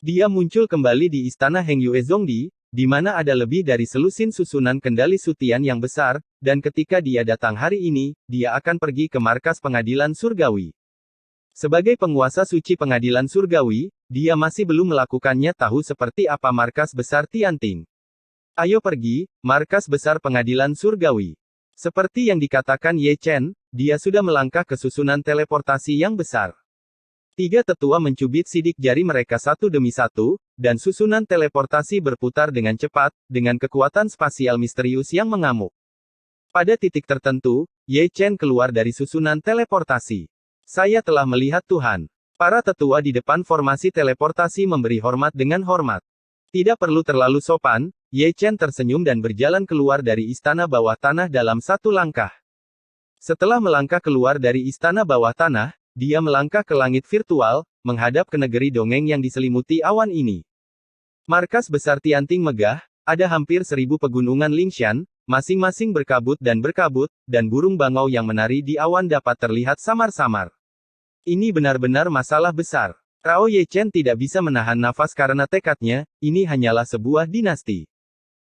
Dia muncul kembali di istana Heng Yue Zongdi, di mana ada lebih dari selusin susunan kendali Sutian yang besar, dan ketika dia datang hari ini, dia akan pergi ke markas pengadilan surgawi. Sebagai penguasa suci pengadilan surgawi, dia masih belum melakukannya tahu seperti apa markas besar Tianting. Ayo pergi, markas besar pengadilan surgawi. Seperti yang dikatakan Ye Chen, dia sudah melangkah ke susunan teleportasi yang besar. Tiga tetua mencubit sidik jari mereka satu demi satu, dan susunan teleportasi berputar dengan cepat, dengan kekuatan spasial misterius yang mengamuk. Pada titik tertentu, Ye Chen keluar dari susunan teleportasi. Saya telah melihat Tuhan. Para tetua di depan formasi teleportasi memberi hormat dengan hormat. Tidak perlu terlalu sopan, Ye Chen tersenyum dan berjalan keluar dari istana bawah tanah dalam satu langkah. Setelah melangkah keluar dari istana bawah tanah, dia melangkah ke langit virtual, menghadap ke negeri dongeng yang diselimuti awan ini. Markas besar Tianting megah, ada hampir 1000 pegunungan Lingshan, masing-masing berkabut, dan burung bangau yang menari di awan dapat terlihat samar-samar. Ini benar-benar masalah besar. Rao Ye Chen tidak bisa menahan nafas karena tekadnya, ini hanyalah sebuah dinasti.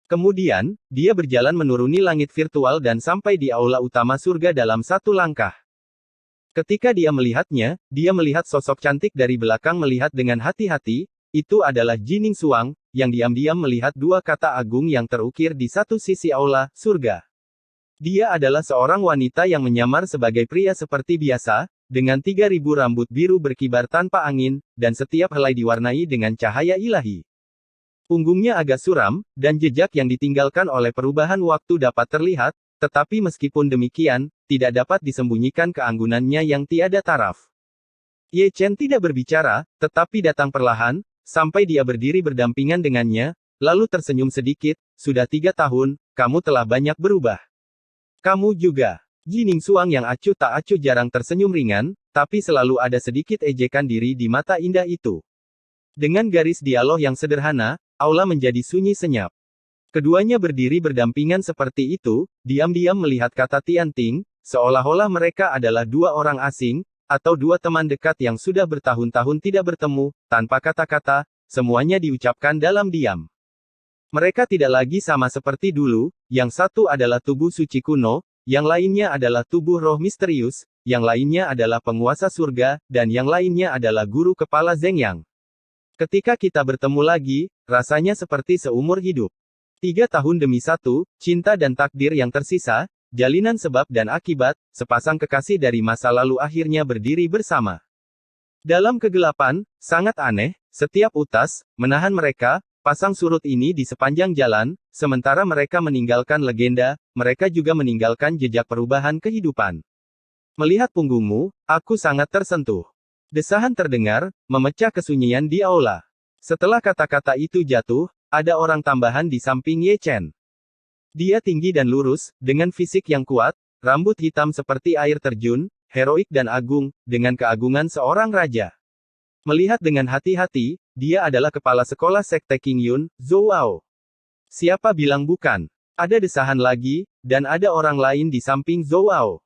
Kemudian, dia berjalan menuruni langit virtual dan sampai di aula utama surga dalam satu langkah. Ketika dia melihatnya, dia melihat sosok cantik dari belakang melihat dengan hati-hati, itu adalah Jining Suang, yang diam-diam melihat dua kata agung yang terukir di satu sisi aula, surga. Dia adalah seorang wanita yang menyamar sebagai pria seperti biasa, dengan 3000 rambut biru berkibar tanpa angin, dan setiap helai diwarnai dengan cahaya ilahi. Punggungnya agak suram, dan jejak yang ditinggalkan oleh perubahan waktu dapat terlihat, tetapi meskipun demikian, tidak dapat disembunyikan keanggunannya yang tiada taraf. Ye Chen tidak berbicara, tetapi datang perlahan, sampai dia berdiri berdampingan dengannya, lalu tersenyum sedikit, sudah 3 tahun, kamu telah banyak berubah. Kamu juga. Jining Suang yang acuh tak acuh jarang tersenyum ringan, tapi selalu ada sedikit ejekan diri di mata indah itu. Dengan garis dialog yang sederhana, aula menjadi sunyi senyap. Keduanya berdiri berdampingan seperti itu, diam-diam melihat kata Tianting, seolah-olah mereka adalah dua orang asing, atau dua teman dekat yang sudah bertahun-tahun tidak bertemu, tanpa kata-kata, semuanya diucapkan dalam diam. Mereka tidak lagi sama seperti dulu, yang satu adalah tubuh suci kuno, yang lainnya adalah tubuh roh misterius, yang lainnya adalah penguasa surga, dan yang lainnya adalah guru kepala Zhengyang. Ketika kita bertemu lagi, rasanya seperti seumur hidup. 3 tahun demi 1, cinta dan takdir yang tersisa, jalinan sebab dan akibat, sepasang kekasih dari masa lalu akhirnya berdiri bersama. Dalam kegelapan, sangat aneh, setiap utas, menahan mereka, pasang surut ini di sepanjang jalan, sementara mereka meninggalkan legenda, mereka juga meninggalkan jejak perubahan kehidupan. Melihat punggungmu, aku sangat tersentuh. Desahan terdengar, memecah kesunyian di aula. Setelah kata-kata itu jatuh, ada orang tambahan di samping Ye Chen. Dia tinggi dan lurus, dengan fisik yang kuat, rambut hitam seperti air terjun, heroik dan agung, dengan keagungan seorang raja. Melihat dengan hati-hati, dia adalah kepala sekolah sekte King Yun, Zhou Ao. Siapa bilang bukan? Ada desahan lagi, dan ada orang lain di samping Zhou Ao.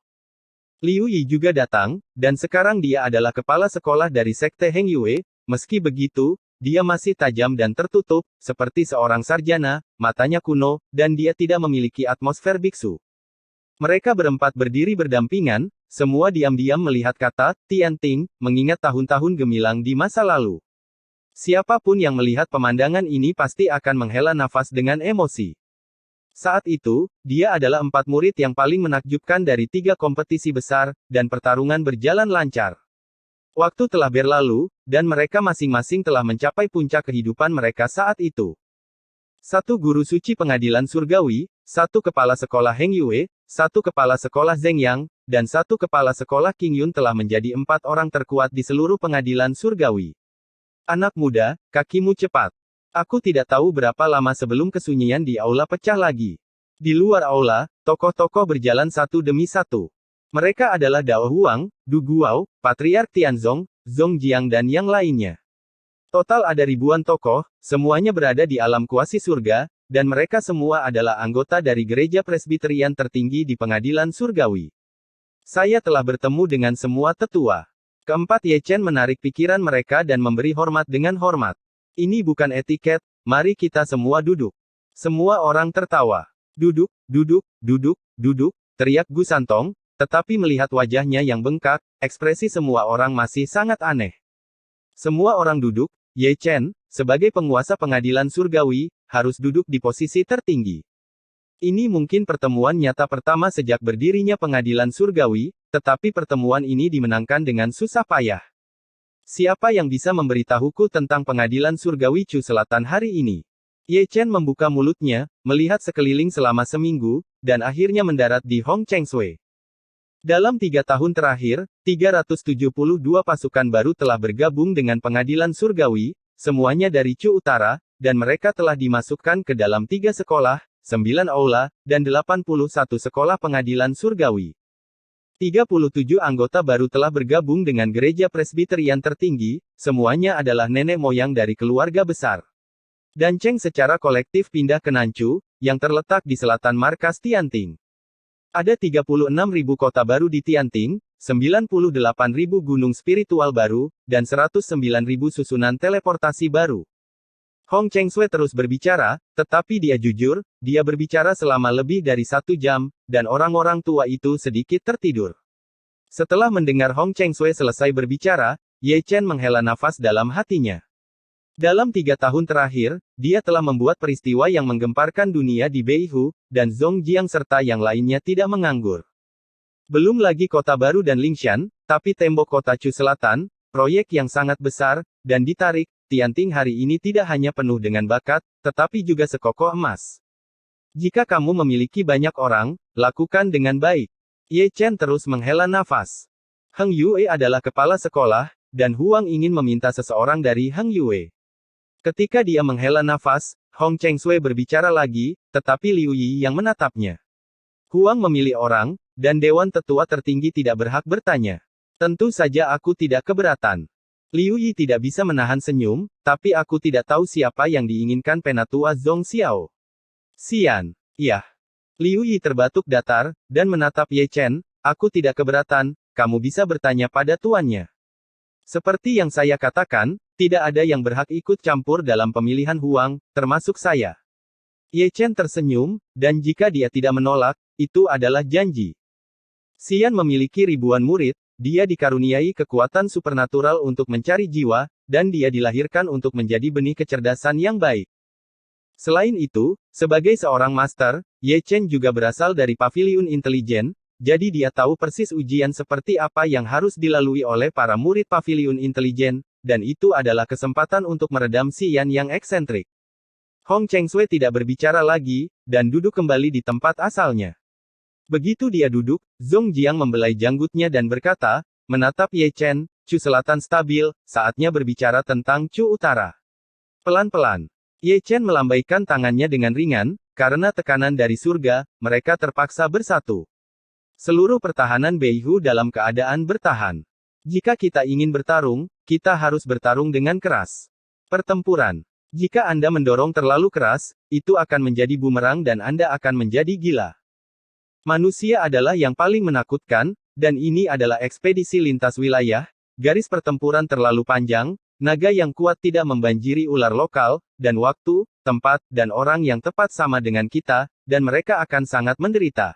Liu Yi juga datang, dan sekarang dia adalah kepala sekolah dari sekte Heng Yue. Meski begitu, dia masih tajam dan tertutup, seperti seorang sarjana, matanya kuno, dan dia tidak memiliki atmosfer biksu. Mereka berempat berdiri berdampingan, semua diam-diam melihat kata Tianting, mengingat tahun-tahun gemilang di masa lalu. Siapapun yang melihat pemandangan ini pasti akan menghela nafas dengan emosi. Saat itu, dia adalah 4 murid yang paling menakjubkan dari 3 kompetisi besar, dan pertarungan berjalan lancar. Waktu telah berlalu, dan mereka masing-masing telah mencapai puncak kehidupan mereka saat itu. 1 guru suci pengadilan surgawi, 1 kepala sekolah Heng Yue, 1 kepala sekolah Zheng Yang, dan 1 kepala sekolah Qing Yun telah menjadi 4 orang terkuat di seluruh pengadilan surgawi. Anak muda, kakimu cepat. Aku tidak tahu berapa lama sebelum kesunyian di aula pecah lagi. Di luar aula, tokoh-tokoh berjalan satu demi satu. Mereka adalah Dao Huang, Du Guao, Patriark Tianzong, Zhong Jiang dan yang lainnya. Total ada ribuan tokoh, semuanya berada di alam kuasi surga, dan mereka semua adalah anggota dari gereja presbiterian tertinggi di pengadilan surgawi. Saya telah bertemu dengan semua tetua. Keempat Ye Chen menarik pikiran mereka dan memberi hormat dengan hormat. Ini bukan etiket, mari kita semua duduk. Semua orang tertawa. Duduk, duduk, duduk, duduk, teriak Gu Santong, tetapi melihat wajahnya yang bengkak, ekspresi semua orang masih sangat aneh. Semua orang duduk, Ye Chen, sebagai penguasa pengadilan surgawi, harus duduk di posisi tertinggi. Ini mungkin pertemuan nyata pertama sejak berdirinya pengadilan surgawi, tetapi pertemuan ini dimenangkan dengan susah payah. Siapa yang bisa memberitahuku tentang pengadilan surgawi Chu Selatan hari ini? Ye Chen membuka mulutnya, melihat sekeliling selama seminggu, dan akhirnya mendarat di Hong Chengsui. Dalam 3 tahun terakhir, 372 pasukan baru telah bergabung dengan pengadilan surgawi, semuanya dari Chu Utara, dan mereka telah dimasukkan ke dalam 3 sekolah, 9 aula, dan 81 sekolah pengadilan surgawi. 37 anggota baru telah bergabung dengan gereja presbiterian tertinggi, semuanya adalah nenek moyang dari keluarga besar. Dan Cheng secara kolektif pindah ke Nanchu, yang terletak di selatan markas Tianting. Ada 36.000 kota baru di Tianting, 98.000 gunung spiritual baru, dan 109.000 susunan teleportasi baru. Hong Chengsui terus berbicara, tetapi dia jujur, dia berbicara selama lebih dari 1 jam, dan orang-orang tua itu sedikit tertidur. Setelah mendengar Hong Chengsui selesai berbicara, Ye Chen menghela nafas dalam hatinya. Dalam 3 tahun terakhir, dia telah membuat peristiwa yang menggemparkan dunia di Beihu, dan Zhong Jiang serta yang lainnya tidak menganggur. Belum lagi kota baru dan Lingshan, tapi tembok kota Chu Selatan, proyek yang sangat besar, dan ditarik. Tianting hari ini tidak hanya penuh dengan bakat, tetapi juga sekokoh emas. Jika kamu memiliki banyak orang, lakukan dengan baik. Ye Chen terus menghela nafas. Heng Yue adalah kepala sekolah, dan Huang ingin meminta seseorang dari Heng Yue. Ketika dia menghela nafas, Hong Chengsui berbicara lagi, tetapi Liu Yi yang menatapnya. Huang memilih orang, dan Dewan Tetua tertinggi tidak berhak bertanya. Tentu saja aku tidak keberatan. Liu Yi tidak bisa menahan senyum, tapi aku tidak tahu siapa yang diinginkan Penatua Zhong Xiao. Xian. Iya. Liu Yi terbatuk datar, dan menatap Ye Chen, aku tidak keberatan, kamu bisa bertanya pada tuannya. Seperti yang saya katakan, tidak ada yang berhak ikut campur dalam pemilihan Huang, termasuk saya. Ye Chen tersenyum, dan jika dia tidak menolak, itu adalah janji. Xian memiliki ribuan murid, dia dikaruniai kekuatan supernatural untuk mencari jiwa, dan dia dilahirkan untuk menjadi benih kecerdasan yang baik. Selain itu, sebagai seorang master, Ye Chen juga berasal dari paviliun intelijen, jadi dia tahu persis ujian seperti apa yang harus dilalui oleh para murid paviliun intelijen, dan itu adalah kesempatan untuk meredam Xian yang eksentrik. Hong Chengsui tidak berbicara lagi, dan duduk kembali di tempat asalnya. Begitu dia duduk, Zhong Jiang membelai janggutnya dan berkata, menatap Ye Chen, Chu Selatan stabil, saatnya berbicara tentang Chu Utara. Pelan-pelan. Ye Chen melambaikan tangannya dengan ringan, karena tekanan dari surga, mereka terpaksa bersatu. Seluruh pertahanan Beihu dalam keadaan bertahan. Jika kita ingin bertarung, kita harus bertarung dengan keras. Pertempuran. Jika Anda mendorong terlalu keras, itu akan menjadi bumerang dan Anda akan menjadi gila. Manusia adalah yang paling menakutkan, dan ini adalah ekspedisi lintas wilayah, garis pertempuran terlalu panjang, Naga yang kuat tidak membanjiri ular lokal, dan waktu, tempat, dan orang yang tepat sama dengan kita, dan mereka akan sangat menderita.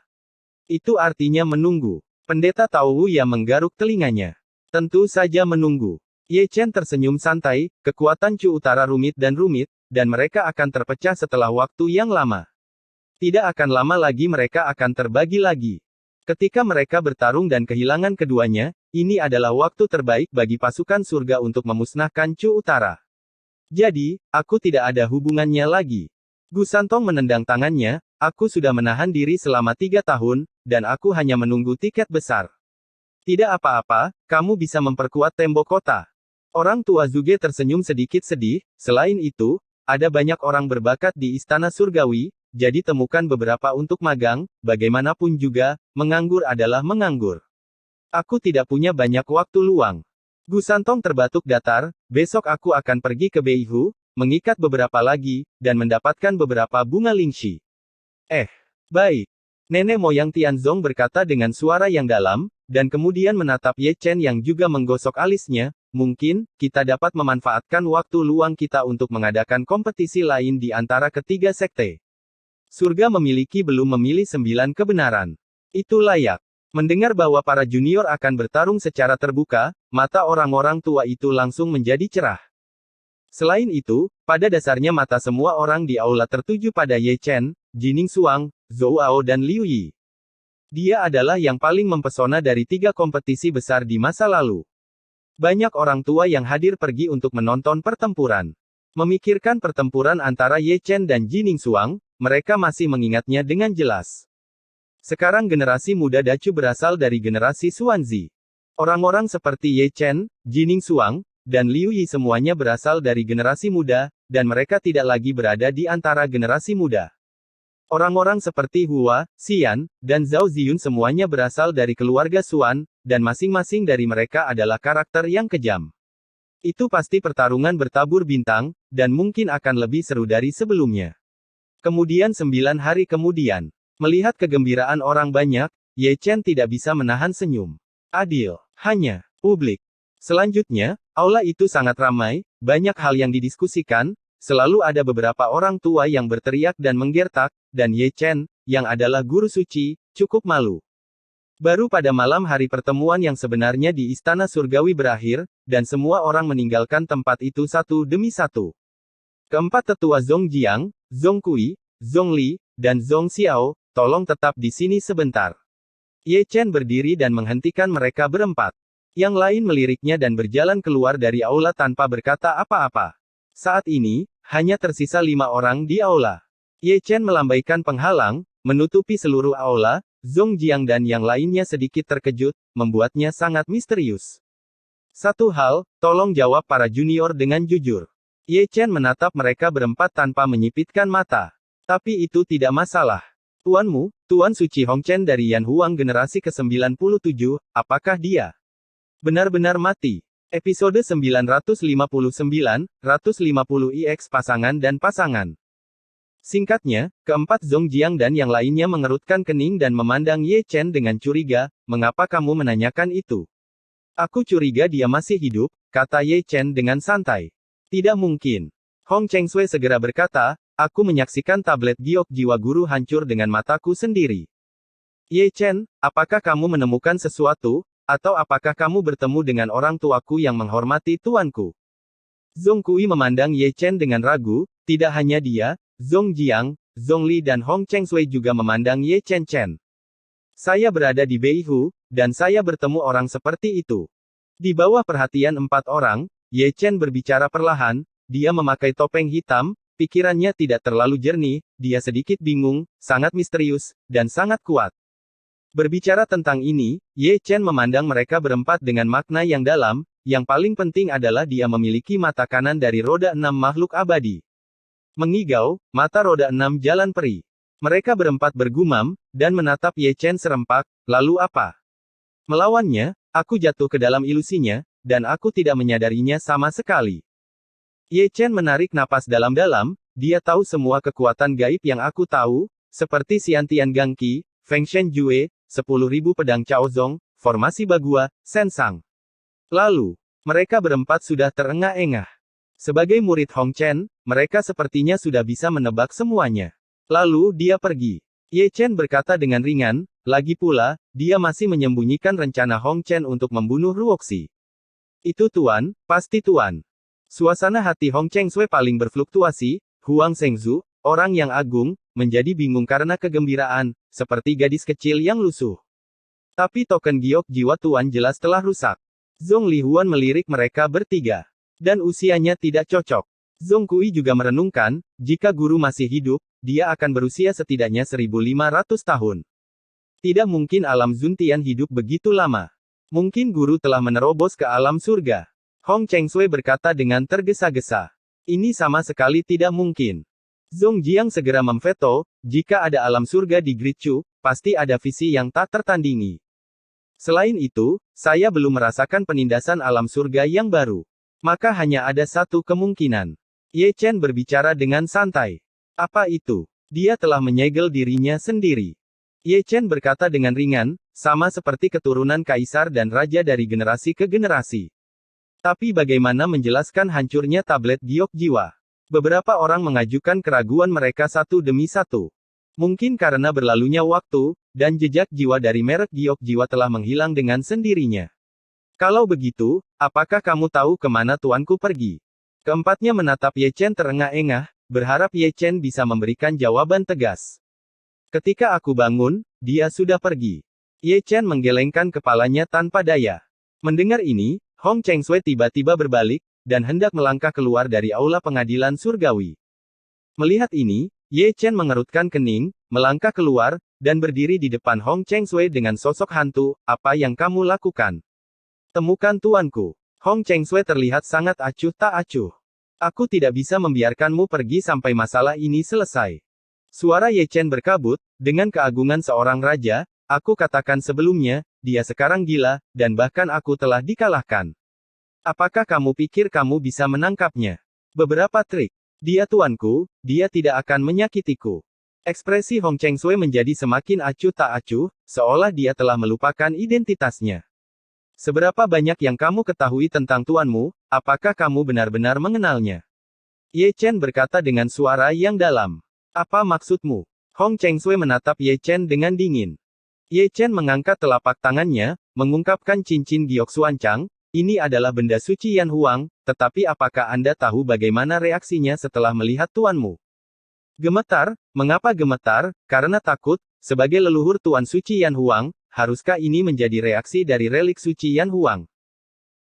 Itu artinya menunggu. Pendeta Tao Wu yang menggaruk telinganya. Tentu saja menunggu. Ye Chen tersenyum santai, kekuatan Chu Utara rumit, dan mereka akan terpecah setelah waktu yang lama. Tidak akan lama lagi mereka akan terbagi lagi. Ketika mereka bertarung dan kehilangan keduanya, ini adalah waktu terbaik bagi pasukan surga untuk memusnahkan Chu Utara. Jadi, aku tidak ada hubungannya lagi. Gu Santong menendang tangannya, aku sudah menahan diri selama 3 tahun, dan aku hanya menunggu tiket besar. Tidak apa-apa, kamu bisa memperkuat tembok kota. Orang tua Zuge tersenyum sedikit sedih, selain itu, ada banyak orang berbakat di Istana Surgawi, jadi temukan beberapa untuk magang, bagaimanapun juga, menganggur adalah menganggur. Aku tidak punya banyak waktu luang. Gu Santong terbatuk datar, besok aku akan pergi ke Beihu, mengikat beberapa lagi, dan mendapatkan beberapa bunga lingxi. Baik. Nenek moyang Tianzong berkata dengan suara yang dalam, dan kemudian menatap Ye Chen yang juga menggosok alisnya, mungkin, kita dapat memanfaatkan waktu luang kita untuk mengadakan kompetisi lain di antara ketiga sekte. Surga belum memilih 9 kebenaran. Itu layak. Mendengar bahwa para junior akan bertarung secara terbuka, mata orang-orang tua itu langsung menjadi cerah. Selain itu, pada dasarnya mata semua orang di aula tertuju pada Ye Chen, Jining Xuang, Zhou Ao dan Liu Yi. Dia adalah yang paling mempesona dari 3 kompetisi besar di masa lalu. Banyak orang tua yang hadir pergi untuk menonton pertempuran. Memikirkan pertempuran antara Ye Chen dan Jining Xuang, mereka masih mengingatnya dengan jelas. Sekarang generasi muda Dacu berasal dari generasi Xuanzi. Orang-orang seperti Ye Chen, Jining Xuang, dan Liu Yi semuanya berasal dari generasi muda, dan mereka tidak lagi berada di antara generasi muda. Orang-orang seperti Hua, Xian, dan Zhao Ziyun semuanya berasal dari keluarga Xuan, dan masing-masing dari mereka adalah karakter yang kejam. Itu pasti pertarungan bertabur bintang, dan mungkin akan lebih seru dari sebelumnya. Kemudian 9 hari kemudian, melihat kegembiraan orang banyak, Ye Chen tidak bisa menahan senyum. Adil, hanya, publik. Selanjutnya, aula itu sangat ramai, banyak hal yang didiskusikan, selalu ada beberapa orang tua yang berteriak dan menggertak, dan Ye Chen, yang adalah guru suci, cukup malu. Baru pada malam hari pertemuan yang sebenarnya di Istana Surgawi berakhir, dan semua orang meninggalkan tempat itu satu demi satu. Keempat tetua Zong Jiang, Zong Kui, Zong Li, dan Zong Xiao, tolong tetap di sini sebentar. Ye Chen berdiri dan menghentikan mereka berempat. Yang lain meliriknya dan berjalan keluar dari aula tanpa berkata apa-apa. Saat ini, hanya tersisa 5 orang di aula. Ye Chen melambaikan penghalang, menutupi seluruh aula. Zong Jiang dan yang lainnya sedikit terkejut, membuatnya sangat misterius. Satu hal, tolong jawab para junior dengan jujur. Ye Chen menatap mereka berempat tanpa menyipitkan mata. Tapi itu tidak masalah. Tuanmu, Tuan Suci Hongchen dari Yan Huang generasi ke-97, apakah dia benar-benar mati? Episode 959, 150 IX pasangan dan pasangan. Singkatnya, keempat Zong Jiang dan yang lainnya mengerutkan kening dan memandang Ye Chen dengan curiga, mengapa kamu menanyakan itu? Aku curiga dia masih hidup, kata Ye Chen dengan santai. Tidak mungkin. Hong Chengsui segera berkata, aku menyaksikan tablet giok jiwa guru hancur dengan mataku sendiri. Ye Chen, apakah kamu menemukan sesuatu, atau apakah kamu bertemu dengan orang tuaku yang menghormati tuanku? Zong Kui memandang Ye Chen dengan ragu, tidak hanya dia, Zong Jiang, Zong Li dan Hong Chengsui juga memandang Ye Chen. Saya berada di Beihu, dan saya bertemu orang seperti itu. Di bawah perhatian 4 orang, Ye Chen berbicara perlahan, dia memakai topeng hitam, pikirannya tidak terlalu jernih, dia sedikit bingung, sangat misterius, dan sangat kuat. Berbicara tentang ini, Ye Chen memandang mereka berempat dengan makna yang dalam, yang paling penting adalah dia memiliki mata kanan dari roda 6 makhluk abadi. Mengigau, mata roda 6 jalan peri. Mereka berempat bergumam, dan menatap Ye Chen serempak, lalu apa? Melawannya, aku jatuh ke dalam ilusinya, dan aku tidak menyadarinya sama sekali. Ye Chen menarik napas dalam-dalam, dia tahu semua kekuatan gaib yang aku tahu, seperti Xiantian Gangqi, Feng Shen Jue, 10.000 pedang Chaozong, formasi Bagua, Sensang. Lalu, Mereka berempat sudah terengah-engah. Sebagai murid Hong Chen, mereka sepertinya sudah bisa menebak semuanya. Lalu dia pergi. Ye Chen berkata dengan ringan, lagi pula, dia masih menyembunyikan rencana Hong Chen untuk membunuh Ruoxi. Itu Tuan, pasti Tuan. Suasana hati Hong Chengsui paling berfluktuasi. Huang Shengzu, orang yang agung, menjadi bingung karena kegembiraan, seperti gadis kecil yang lusuh. Tapi token giok jiwa Tuan jelas telah rusak. Zhong Lihuan melirik mereka bertiga. Dan usianya tidak cocok. Zhong Kui juga merenungkan, jika guru masih hidup, dia akan berusia setidaknya 1500 tahun. Tidak mungkin alam Zuntian hidup begitu lama. Mungkin guru telah menerobos ke alam surga. Hong Chengsui berkata dengan tergesa-gesa. Ini sama sekali tidak mungkin. Zhong Jiang segera memveto, jika ada alam surga di Great Chu, pasti ada visi yang tak tertandingi. Selain itu, saya belum merasakan penindasan alam surga yang baru. Maka hanya ada satu kemungkinan. Ye Chen berbicara dengan santai. Apa itu? Dia telah menyegel dirinya sendiri. Ye Chen berkata dengan ringan, sama seperti keturunan kaisar dan raja dari generasi ke generasi. Tapi bagaimana menjelaskan hancurnya tablet giok jiwa? Beberapa orang mengajukan keraguan mereka satu demi satu. Mungkin karena berlalunya waktu, dan jejak jiwa dari merek giok jiwa telah menghilang dengan sendirinya. Kalau begitu, apakah kamu tahu kemana tuanku pergi? Keempatnya menatap Ye Chen terengah-engah, berharap Ye Chen bisa memberikan jawaban tegas. Ketika aku bangun, dia sudah pergi. Ye Chen menggelengkan kepalanya tanpa daya. Mendengar ini, Hong Chengsui tiba-tiba berbalik, dan hendak melangkah keluar dari aula pengadilan surgawi. Melihat ini, Ye Chen mengerutkan kening, melangkah keluar, dan berdiri di depan Hong Chengsui dengan sosok hantu, apa yang kamu lakukan? Temukan tuanku. Hong Chengsui terlihat sangat acuh tak acuh. Aku tidak bisa membiarkanmu pergi sampai masalah ini selesai. Suara Ye Chen berkabut, dengan keagungan seorang raja, aku katakan sebelumnya, dia sekarang gila, dan bahkan aku telah dikalahkan. Apakah kamu pikir kamu bisa menangkapnya? Beberapa trik. Dia tuanku, dia tidak akan menyakitiku. Ekspresi Hong Chengsui menjadi semakin acuh tak acuh, seolah dia telah melupakan identitasnya. Seberapa banyak yang kamu ketahui tentang tuanmu, apakah kamu benar-benar mengenalnya? Ye Chen berkata dengan suara yang dalam. Apa maksudmu? Hong Chengsui menatap Ye Chen dengan dingin. Ye Chen mengangkat telapak tangannya, mengungkapkan cincin giok suancang, ini adalah benda suci Yan Huang, tetapi apakah Anda tahu bagaimana reaksinya setelah melihat tuanmu? Gemetar, mengapa gemetar? Karena takut, sebagai leluhur Tuan Suci Yan Huang, haruskah ini menjadi reaksi dari relik suci Yan Huang?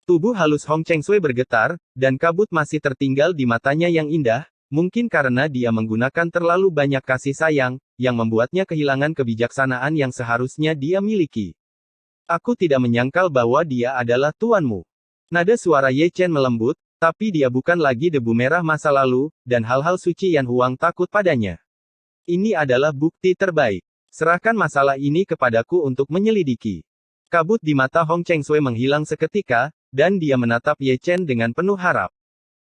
Tubuh halus Hong Chengsui bergetar, dan kabut masih tertinggal di matanya yang indah, mungkin karena dia menggunakan terlalu banyak kasih sayang, yang membuatnya kehilangan kebijaksanaan yang seharusnya dia miliki. Aku tidak menyangkal bahwa dia adalah tuanmu. Nada suara Ye Chen melembut, tapi dia bukan lagi debu merah masa lalu, dan hal-hal suci Yan Huang takut padanya. Ini adalah bukti terbaik. Serahkan masalah ini kepadaku untuk menyelidiki. Kabut di mata Hong Chengsui menghilang seketika, dan dia menatap Ye Chen dengan penuh harap.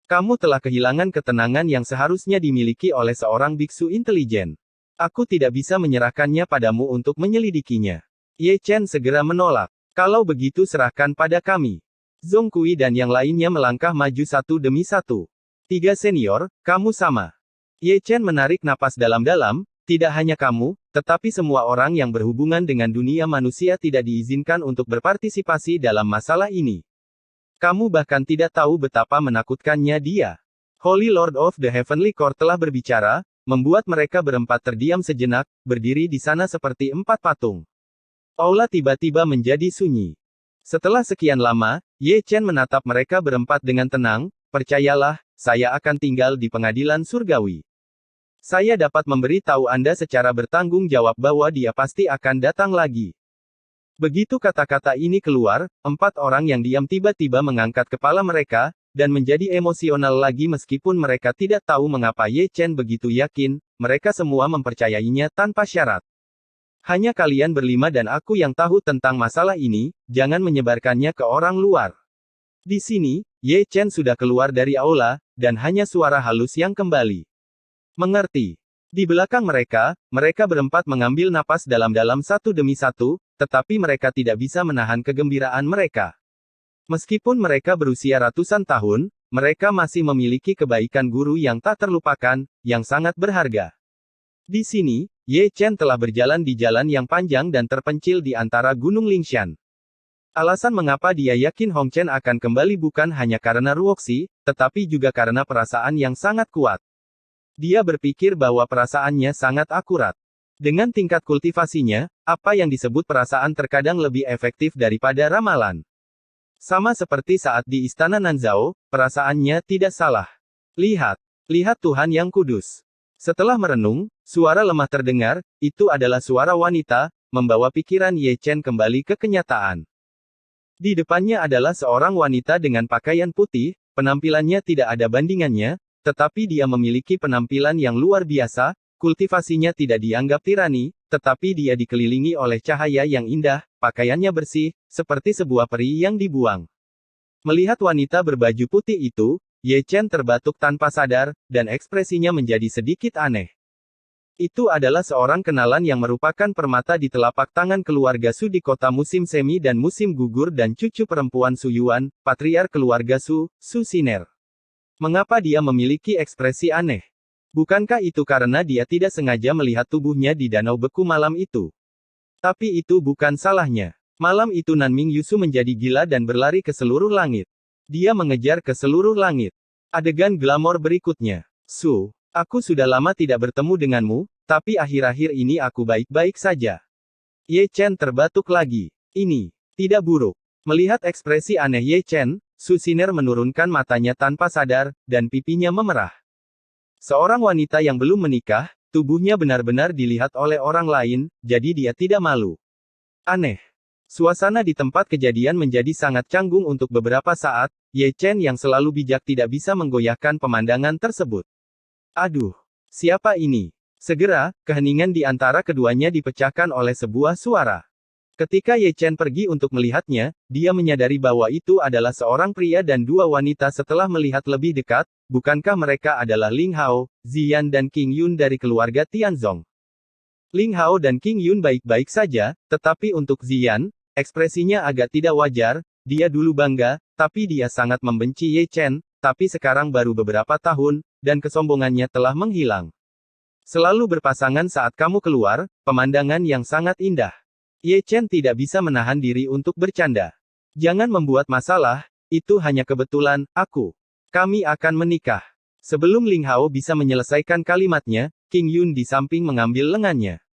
Kamu telah kehilangan ketenangan yang seharusnya dimiliki oleh seorang biksu intelijen. Aku tidak bisa menyerahkannya padamu untuk menyelidikinya. Ye Chen segera menolak. Kalau begitu serahkan pada kami. Zhong Kui dan yang lainnya melangkah maju satu demi satu. 3 senior, kamu sama. Ye Chen menarik napas dalam-dalam, tidak hanya kamu, tetapi semua orang yang berhubungan dengan dunia manusia tidak diizinkan untuk berpartisipasi dalam masalah ini. Kamu bahkan tidak tahu betapa menakutkannya dia. Holy Lord of the Heavenly Court telah berbicara, membuat mereka berempat terdiam sejenak, berdiri di sana seperti 4 patung. Aula tiba-tiba menjadi sunyi. Setelah sekian lama, Ye Chen menatap mereka berempat dengan tenang, percayalah, saya akan tinggal di pengadilan surgawi. Saya dapat memberi tahu Anda secara bertanggung jawab bahwa dia pasti akan datang lagi. Begitu kata-kata ini keluar, 4 orang yang diam tiba-tiba mengangkat kepala mereka, dan menjadi emosional lagi meskipun mereka tidak tahu mengapa Ye Chen begitu yakin, mereka semua mempercayainya tanpa syarat. Hanya kalian berlima dan aku yang tahu tentang masalah ini, jangan menyebarkannya ke orang luar. Di sini, Ye Chen sudah keluar dari aula, dan hanya suara halus yang kembali. Mengerti. Di belakang mereka, mereka berempat mengambil napas dalam-dalam satu demi satu, tetapi mereka tidak bisa menahan kegembiraan mereka. Meskipun mereka berusia ratusan tahun, mereka masih memiliki kebaikan guru yang tak terlupakan, yang sangat berharga. Di sini, Ye Chen telah berjalan di jalan yang panjang dan terpencil di antara Gunung Lingshan. Alasan mengapa dia yakin Hong Chen akan kembali bukan hanya karena Ruoxi, tetapi juga karena perasaan yang sangat kuat. Dia berpikir bahwa perasaannya sangat akurat. Dengan tingkat kultivasinya, apa yang disebut perasaan terkadang lebih efektif daripada ramalan. Sama seperti saat di Istana Nanzhao, perasaannya tidak salah. Lihat Tuhan yang kudus. Setelah merenung, suara lemah terdengar, itu adalah suara wanita, membawa pikiran Ye Chen kembali ke kenyataan. Di depannya adalah seorang wanita dengan pakaian putih, penampilannya tidak ada bandingannya, tetapi dia memiliki penampilan yang luar biasa, kultivasinya tidak dianggap tirani, tetapi dia dikelilingi oleh cahaya yang indah, pakaiannya bersih, seperti sebuah peri yang dibuang. Melihat wanita berbaju putih itu, Ye Chen terbatuk tanpa sadar, dan ekspresinya menjadi sedikit aneh. Itu adalah seorang kenalan yang merupakan permata di telapak tangan keluarga Su di kota musim semi dan musim gugur dan cucu perempuan Su Yuan, patriark keluarga Su, Su Siner. Mengapa dia memiliki ekspresi aneh? Bukankah itu karena dia tidak sengaja melihat tubuhnya di danau beku malam itu? Tapi itu bukan salahnya. Malam itu Nanming Yusu menjadi gila dan berlari ke seluruh langit. Dia mengejar ke seluruh langit. Adegan glamor berikutnya. Su, aku sudah lama tidak bertemu denganmu, tapi akhir-akhir ini aku baik-baik saja. Ye Chen terbatuk lagi. Ini tidak buruk. Melihat ekspresi aneh Ye Chen, Su Siner menurunkan matanya tanpa sadar, dan pipinya memerah. Seorang wanita yang belum menikah, tubuhnya benar-benar dilihat oleh orang lain, jadi dia tidak malu. Aneh. Suasana di tempat kejadian menjadi sangat canggung untuk beberapa saat, Ye Chen yang selalu bijak tidak bisa menggoyahkan pemandangan tersebut. Aduh, siapa ini? Segera, keheningan di antara keduanya dipecahkan oleh sebuah suara. Ketika Ye Chen pergi untuk melihatnya, dia menyadari bahwa itu adalah seorang pria dan dua wanita setelah melihat lebih dekat, bukankah mereka adalah Ling Hao, Ziyan dan Qing Yun dari keluarga Tianzong. Ling Hao dan Qing Yun baik-baik saja, tetapi untuk Ziyan, ekspresinya agak tidak wajar, dia dulu bangga, tapi dia sangat membenci Ye Chen, tapi sekarang baru beberapa tahun, dan kesombongannya telah menghilang. Selalu berpasangan saat kamu keluar, pemandangan yang sangat indah. Ye Chen tidak bisa menahan diri untuk bercanda. Jangan membuat masalah, itu hanya kebetulan, kami akan menikah. Sebelum Ling Hao bisa menyelesaikan kalimatnya, Qing Yun di samping mengambil lengannya.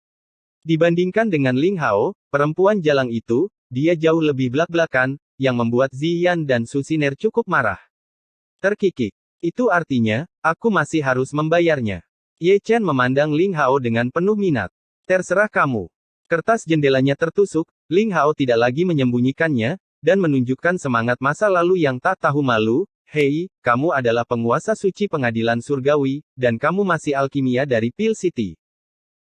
Dibandingkan dengan Ling Hao, perempuan jalang itu, dia jauh lebih blak-blakan, yang membuat Ziyan dan Su Siner cukup marah. Terkikik. Itu artinya, aku masih harus membayarnya. Ye Chen memandang Ling Hao dengan penuh minat. Terserah kamu. Kertas jendelanya tertusuk, Ling Hao tidak lagi menyembunyikannya, dan menunjukkan semangat masa lalu yang tak tahu malu. Hei, kamu adalah penguasa suci pengadilan surgawi, dan kamu masih alkimia dari Pil City.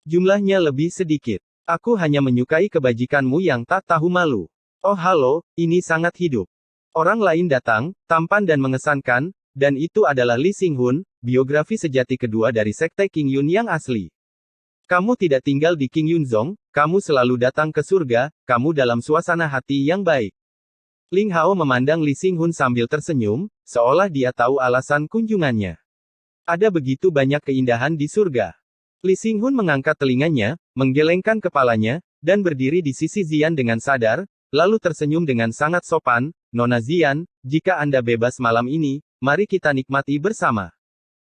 Jumlahnya lebih sedikit. Aku hanya menyukai kebajikanmu yang tak tahu malu. Oh halo, ini sangat hidup. Orang lain datang, tampan dan mengesankan, dan itu adalah Li Xinghun, biografi sejati kedua dari Sekte Qing Yun yang asli. Kamu tidak tinggal di Qing Yunzong, kamu selalu datang ke surga, kamu dalam suasana hati yang baik. Ling Hao memandang Li Xinghun sambil tersenyum, seolah dia tahu alasan kunjungannya. Ada begitu banyak keindahan di surga. Li Xinghun mengangkat telinganya, menggelengkan kepalanya, dan berdiri di sisi Ziyan dengan sadar, lalu tersenyum dengan sangat sopan. Nona Ziyan, jika Anda bebas malam ini, mari kita nikmati bersama.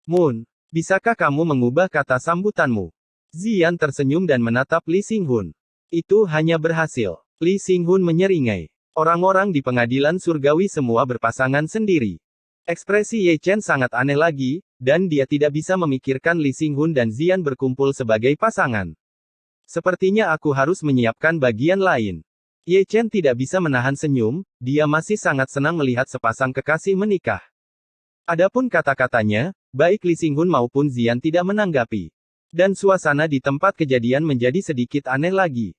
Moon, bisakah kamu mengubah kata sambutanmu? Ziyan tersenyum dan menatap Li Xinghun. Itu hanya berhasil. Li Xinghun menyeringai. Orang-orang di pengadilan surgawi semua berpasangan sendiri. Ekspresi Ye Chen sangat aneh lagi, dan dia tidak bisa memikirkan Li Xinghun dan Ziyan berkumpul sebagai pasangan. Sepertinya aku harus menyiapkan bagian lain. Ye Chen tidak bisa menahan senyum, dia masih sangat senang melihat sepasang kekasih menikah. Adapun kata-katanya, baik Li Xinghun maupun Ziyan tidak menanggapi. Dan suasana di tempat kejadian menjadi sedikit aneh lagi.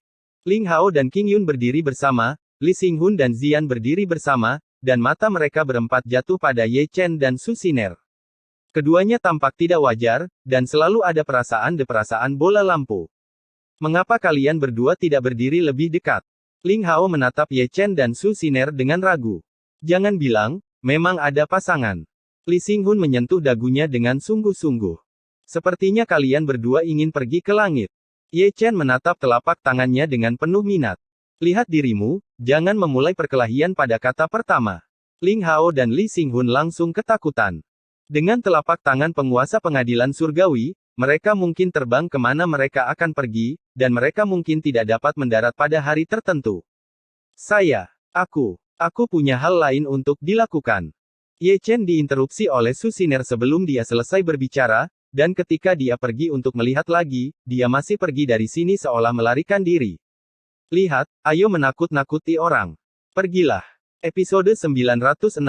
Ling Hao dan Qing Yun berdiri bersama, Li Xinghun dan Ziyan berdiri bersama, dan mata mereka berempat jatuh pada Ye Chen dan Su Siner. Keduanya tampak tidak wajar, dan selalu ada perasaan bola lampu. Mengapa kalian berdua tidak berdiri lebih dekat? Ling Hao menatap Ye Chen dan Su Siner dengan ragu. Jangan bilang, memang ada pasangan. Lee Xinghun menyentuh dagunya dengan sungguh-sungguh. Sepertinya kalian berdua ingin pergi ke langit. Ye Chen menatap telapak tangannya dengan penuh minat. Lihat dirimu, jangan memulai perkelahian pada kata pertama. Ling Hao dan Lee Xinghun langsung ketakutan. Dengan telapak tangan penguasa pengadilan surgawi, mereka mungkin terbang kemana mereka akan pergi, dan mereka mungkin tidak dapat mendarat pada hari tertentu. Aku punya hal lain untuk dilakukan. Ye Chen diinterupsi oleh Su Xiner sebelum dia selesai berbicara, dan ketika dia pergi untuk melihat lagi, dia masih pergi dari sini seolah melarikan diri. Lihat, ayo menakut-nakuti orang. Pergilah. Episode 960,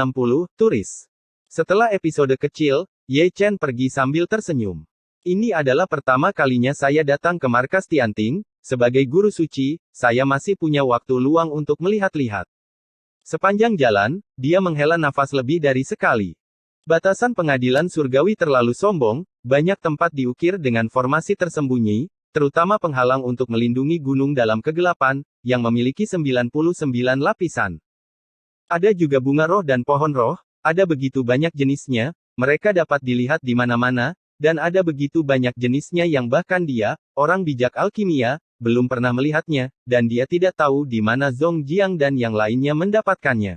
Turis. Setelah episode kecil, Ye Chen pergi sambil tersenyum. Ini adalah pertama kalinya saya datang ke markas Tianting, sebagai guru suci, saya masih punya waktu luang untuk melihat-lihat. Sepanjang jalan, dia menghela nafas lebih dari sekali. Batasan pengadilan surgawi terlalu sombong, banyak tempat diukir dengan formasi tersembunyi, terutama penghalang untuk melindungi gunung dalam kegelapan, yang memiliki 99 lapisan. Ada juga bunga roh dan pohon roh, ada begitu banyak jenisnya, mereka dapat dilihat di mana-mana, dan ada begitu banyak jenisnya yang bahkan dia, orang bijak alkimia, belum pernah melihatnya, dan dia tidak tahu di mana Zhong Jiang dan yang lainnya mendapatkannya.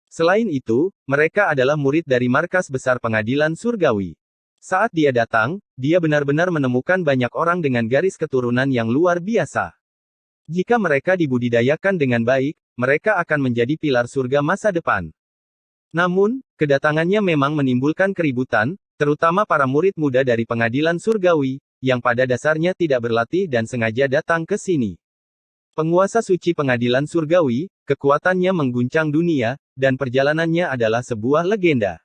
Selain itu, mereka adalah murid dari markas besar pengadilan surgawi. Saat dia datang, dia benar-benar menemukan banyak orang dengan garis keturunan yang luar biasa. Jika mereka dibudidayakan dengan baik, mereka akan menjadi pilar surga masa depan. Namun, kedatangannya memang menimbulkan keributan, terutama para murid muda dari pengadilan surgawi, yang pada dasarnya tidak berlatih dan sengaja datang ke sini. Penguasa suci pengadilan surgawi, kekuatannya mengguncang dunia, dan perjalanannya adalah sebuah legenda.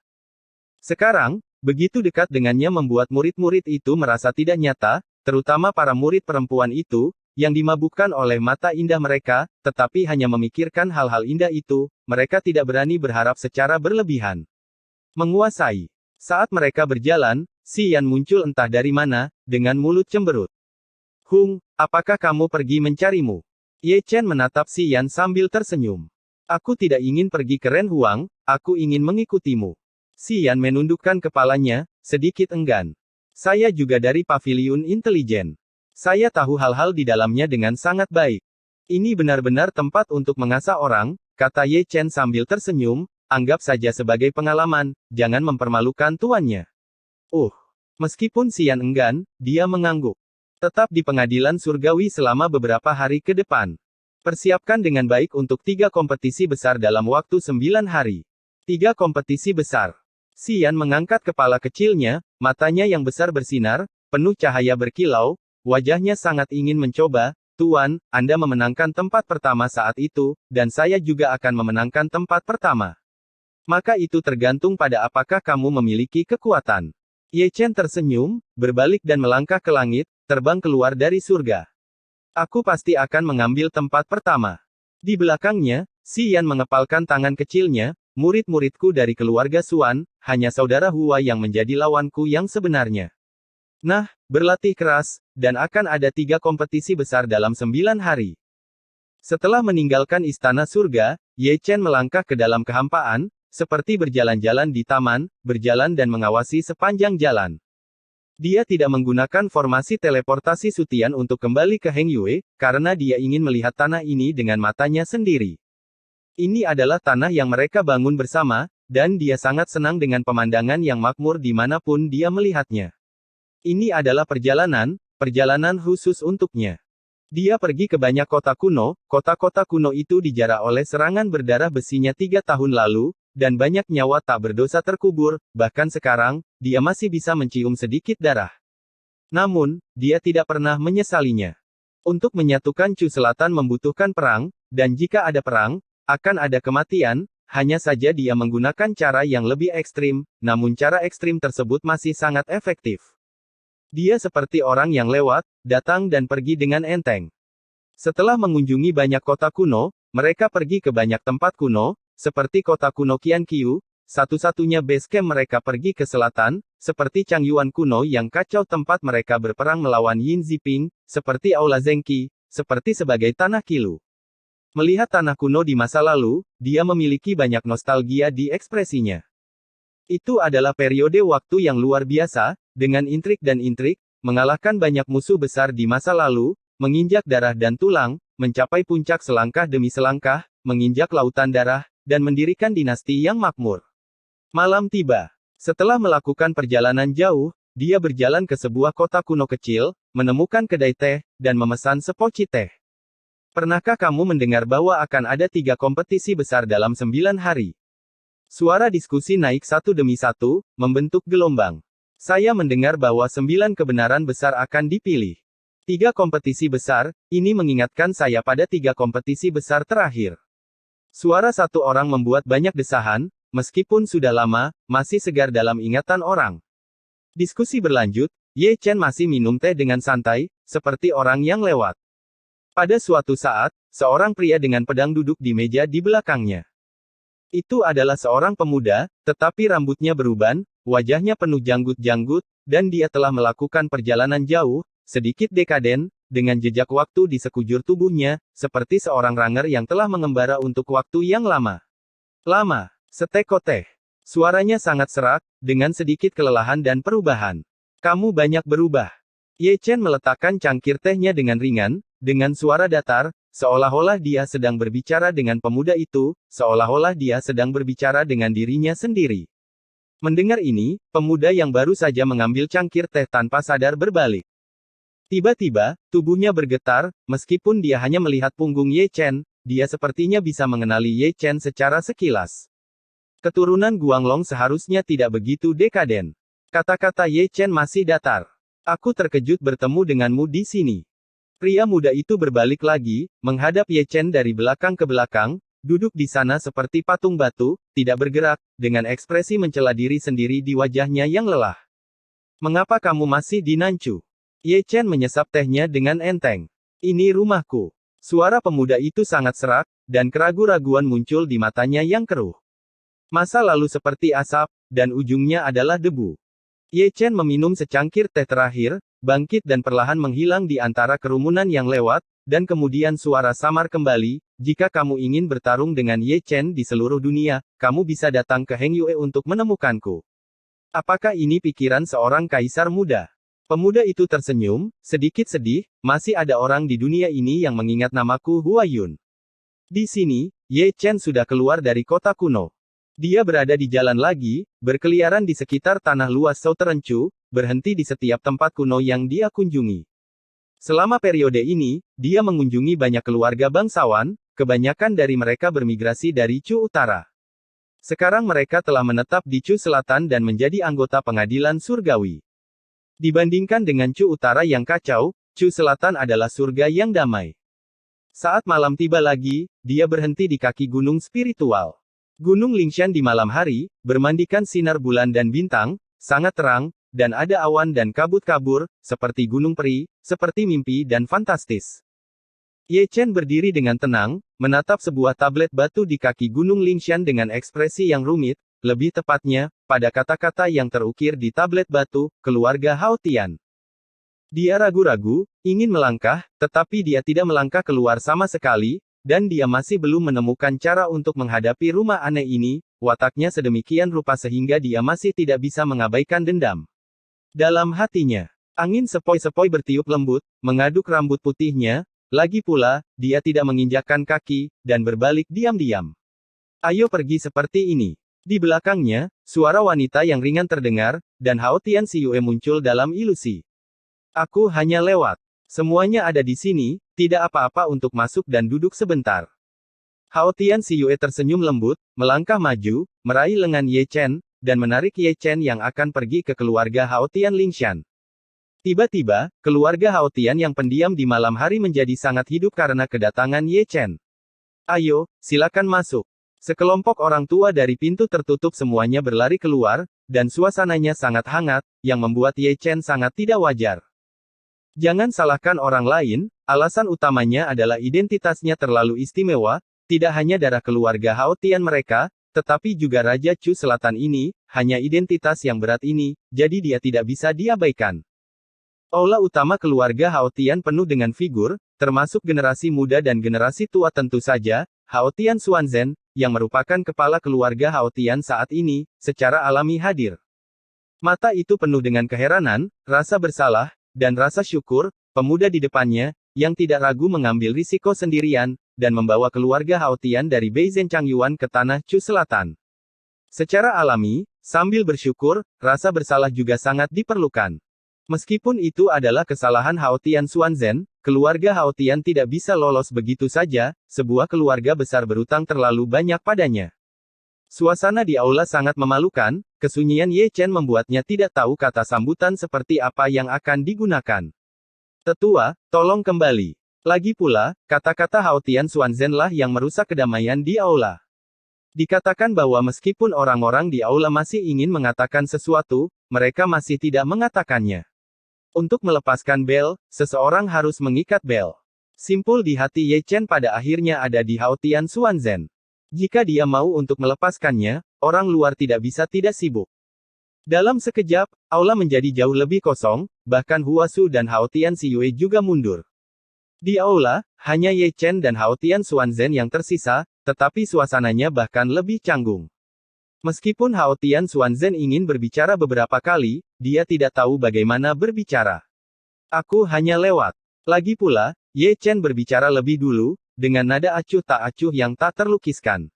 Sekarang, begitu dekat dengannya membuat murid-murid itu merasa tidak nyata, terutama para murid perempuan itu, yang dimabukkan oleh mata indah mereka, tetapi hanya memikirkan hal-hal indah itu, mereka tidak berani berharap secara berlebihan. Menguasai. Saat mereka berjalan, Si Yan muncul entah dari mana, dengan mulut cemberut. Apakah kamu pergi mencarimu? Ye Chen menatap Si Yan sambil tersenyum. Aku tidak ingin pergi ke Ren Huang, aku ingin mengikutimu. Si Yan menundukkan kepalanya, sedikit enggan. Saya juga dari Paviliun Intelijen. Saya tahu hal-hal di dalamnya dengan sangat baik. Ini benar-benar tempat untuk mengasah orang, kata Ye Chen sambil tersenyum, anggap saja sebagai pengalaman, jangan mempermalukan tuannya. Meskipun Si Yan enggan, dia mengangguk. Tetap di pengadilan surgawi selama beberapa hari ke depan. Persiapkan dengan baik untuk 3 kompetisi besar dalam waktu 9 hari. 3 kompetisi besar. Si Yan mengangkat kepala kecilnya, matanya yang besar bersinar, penuh cahaya berkilau, wajahnya sangat ingin mencoba. Tuan, Anda memenangkan tempat pertama saat itu, dan saya juga akan memenangkan tempat pertama. Maka itu tergantung pada apakah kamu memiliki kekuatan. Ye Chen tersenyum, berbalik dan melangkah ke langit, terbang keluar dari surga. Aku pasti akan mengambil tempat pertama. Di belakangnya, Si Yan mengepalkan tangan kecilnya, murid-muridku dari keluarga Xuan, hanya saudara Hua yang menjadi lawanku yang sebenarnya. Nah, berlatih keras, dan akan ada 3 kompetisi besar dalam 9 hari. Setelah meninggalkan istana surga, Ye Chen melangkah ke dalam kehampaan, seperti berjalan-jalan di taman, berjalan dan mengawasi sepanjang jalan. Dia tidak menggunakan formasi teleportasi Sutian untuk kembali ke Heng Yue, karena dia ingin melihat tanah ini dengan matanya sendiri. Ini adalah tanah yang mereka bangun bersama, dan dia sangat senang dengan pemandangan yang makmur dimanapun dia melihatnya. Ini adalah perjalanan khusus untuknya. Dia pergi ke banyak kota kota kuno itu dijara oleh serangan berdarah besinya 3 tahun lalu, dan banyak nyawa tak berdosa terkubur, bahkan sekarang, dia masih bisa mencium sedikit darah. Namun, dia tidak pernah menyesalinya. Untuk menyatukan Chu Selatan membutuhkan perang, dan jika ada perang, akan ada kematian, hanya saja dia menggunakan cara yang lebih ekstrim, namun cara ekstrim tersebut masih sangat efektif. Dia seperti orang yang lewat, datang dan pergi dengan enteng. Setelah mengunjungi banyak kota kuno, mereka pergi ke banyak tempat kuno, seperti kota kuno Qianqiu, satu-satunya base camp mereka pergi ke selatan, seperti Changyuan kuno yang kacau tempat mereka berperang melawan Yin Ziping, seperti Aula Zengqi, seperti sebagai tanah Qilu. Melihat tanah kuno di masa lalu, dia memiliki banyak nostalgia di ekspresinya. Itu adalah periode waktu yang luar biasa, dengan intrik dan intrik, mengalahkan banyak musuh besar di masa lalu, menginjak darah dan tulang, mencapai puncak selangkah demi selangkah, menginjak lautan darah, dan mendirikan dinasti yang makmur. Malam tiba. Setelah melakukan perjalanan jauh, dia berjalan ke sebuah kota kuno kecil, menemukan kedai teh, dan memesan sepoci teh. Pernahkah kamu mendengar bahwa akan ada 3 kompetisi besar dalam 9 hari? Suara diskusi naik satu demi satu, membentuk gelombang. Saya mendengar bahwa 9 kebenaran besar akan dipilih. 3 kompetisi besar, ini mengingatkan saya pada 3 kompetisi besar terakhir. Suara satu orang membuat banyak desahan, meskipun sudah lama, masih segar dalam ingatan orang. Diskusi berlanjut, Ye Chen masih minum teh dengan santai, seperti orang yang lewat. Pada suatu saat, seorang pria dengan pedang duduk di meja di belakangnya. Itu adalah seorang pemuda, tetapi rambutnya beruban, wajahnya penuh janggut-janggut, dan dia telah melakukan perjalanan jauh, sedikit dekaden, dengan jejak waktu di sekujur tubuhnya, seperti seorang ranger yang telah mengembara untuk waktu yang lama. Lama, seteko teh. Suaranya sangat serak, dengan sedikit kelelahan dan perubahan. Kamu banyak berubah. Ye Chen meletakkan cangkir tehnya dengan ringan, dengan suara datar, seolah-olah dia sedang berbicara dengan pemuda itu, seolah-olah dia sedang berbicara dengan dirinya sendiri. Mendengar ini, pemuda yang baru saja mengambil cangkir teh tanpa sadar berbalik. Tiba-tiba, tubuhnya bergetar, meskipun dia hanya melihat punggung Ye Chen, dia sepertinya bisa mengenali Ye Chen secara sekilas. Keturunan Guanglong seharusnya tidak begitu dekaden. Kata-kata Ye Chen masih datar. Aku terkejut bertemu denganmu di sini. Pria muda itu berbalik lagi, menghadap Ye Chen dari belakang ke belakang, duduk di sana seperti patung batu, tidak bergerak, dengan ekspresi mencela diri sendiri di wajahnya yang lelah. Mengapa kamu masih di Nanchu? Ye Chen menyesap tehnya dengan enteng. Ini rumahku. Suara pemuda itu sangat serak, dan keraguan-raguan muncul di matanya yang keruh. Masa lalu seperti asap, dan ujungnya adalah debu. Ye Chen meminum secangkir teh terakhir, bangkit dan perlahan menghilang di antara kerumunan yang lewat, dan kemudian suara samar kembali, jika kamu ingin bertarung dengan Ye Chen di seluruh dunia, kamu bisa datang ke Heng Yue untuk menemukanku. Apakah ini pikiran seorang kaisar muda? Pemuda itu tersenyum, sedikit sedih, masih ada orang di dunia ini yang mengingat namaku Huayun. Di sini, Ye Chen sudah keluar dari kota kuno. Dia berada di jalan lagi, berkeliaran di sekitar tanah luas Souterenchu, berhenti di setiap tempat kuno yang dia kunjungi. Selama periode ini, dia mengunjungi banyak keluarga bangsawan, kebanyakan dari mereka bermigrasi dari Chu Utara. Sekarang mereka telah menetap di Chu Selatan dan menjadi anggota pengadilan surgawi. Dibandingkan dengan Chu Utara yang kacau, Chu Selatan adalah surga yang damai. Saat malam tiba lagi, dia berhenti di kaki gunung spiritual. Gunung Lingshan di malam hari, bermandikan sinar bulan dan bintang, sangat terang, dan ada awan dan kabut-kabur, seperti gunung peri, seperti mimpi dan fantastis. Ye Chen berdiri dengan tenang, menatap sebuah tablet batu di kaki gunung Lingshan dengan ekspresi yang rumit, lebih tepatnya, pada kata-kata yang terukir di tablet batu, keluarga Hao Tian. Dia ragu-ragu, ingin melangkah, tetapi dia tidak melangkah keluar sama sekali, dan dia masih belum menemukan cara untuk menghadapi rumah aneh ini, wataknya sedemikian rupa sehingga dia masih tidak bisa mengabaikan dendam. Dalam hatinya, angin sepoi-sepoi bertiup lembut, mengaduk rambut putihnya, lagi pula, dia tidak menginjakkan kaki, dan berbalik diam-diam. Ayo pergi seperti ini. Di belakangnya, suara wanita yang ringan terdengar, dan Hao Tian Xiyue muncul dalam ilusi. Aku hanya lewat. Semuanya ada di sini, tidak apa-apa untuk masuk dan duduk sebentar. Hao Tian Xiyue tersenyum lembut, melangkah maju, meraih lengan Ye Chen, dan menarik Ye Chen yang akan pergi ke keluarga Hao Tian Lingshan. Tiba-tiba, keluarga Hao Tian yang pendiam di malam hari menjadi sangat hidup karena kedatangan Ye Chen. Ayo, silakan masuk. Sekelompok orang tua dari pintu tertutup semuanya berlari keluar, dan suasananya sangat hangat, yang membuat Ye Chen sangat tidak wajar. Jangan salahkan orang lain, alasan utamanya adalah identitasnya terlalu istimewa, tidak hanya darah keluarga Hao Tian mereka, tetapi juga Raja Chu Selatan ini, hanya identitas yang berat ini, jadi dia tidak bisa diabaikan. Aula utama keluarga Hao Tian penuh dengan figur, termasuk generasi muda dan generasi tua tentu saja, Hao Tian Xuanzhen, yang merupakan kepala keluarga Hao Tian saat ini, secara alami hadir. Mata itu penuh dengan keheranan, rasa bersalah, dan rasa syukur, pemuda di depannya, yang tidak ragu mengambil risiko sendirian, dan membawa keluarga Hao Tian dari Beizhen Changyuan ke tanah Chu Selatan. Secara alami, sambil bersyukur, rasa bersalah juga sangat diperlukan. Meskipun itu adalah kesalahan Hao Tian Xuanzhen, keluarga Hao Tian tidak bisa lolos begitu saja, sebuah keluarga besar berutang terlalu banyak padanya. Suasana di aula sangat memalukan, kesunyian Ye Chen membuatnya tidak tahu kata sambutan seperti apa yang akan digunakan. Tetua, tolong kembali. Lagi pula, kata-kata Hao Tian Xuanzhen lah yang merusak kedamaian di aula. Dikatakan bahwa meskipun orang-orang di aula masih ingin mengatakan sesuatu, mereka masih tidak mengatakannya. Untuk melepaskan bel, seseorang harus mengikat bel. Simpul di hati Ye Chen pada akhirnya ada di Hao Tian Xuanzhen. Jika dia mau untuk melepaskannya, orang luar tidak bisa tidak sibuk. Dalam sekejap, aula menjadi jauh lebih kosong, bahkan Hua Su dan Hao Tian Xiyue juga mundur. Di aula, hanya Ye Chen dan Hao Tian Xuanzhen yang tersisa, tetapi suasananya bahkan lebih canggung. Meskipun Hao Tian Xuanzhen ingin berbicara beberapa kali, dia tidak tahu bagaimana berbicara. Aku hanya lewat. Lagi pula, Ye Chen berbicara lebih dulu, dengan nada acuh tak acuh yang tak terlukiskan.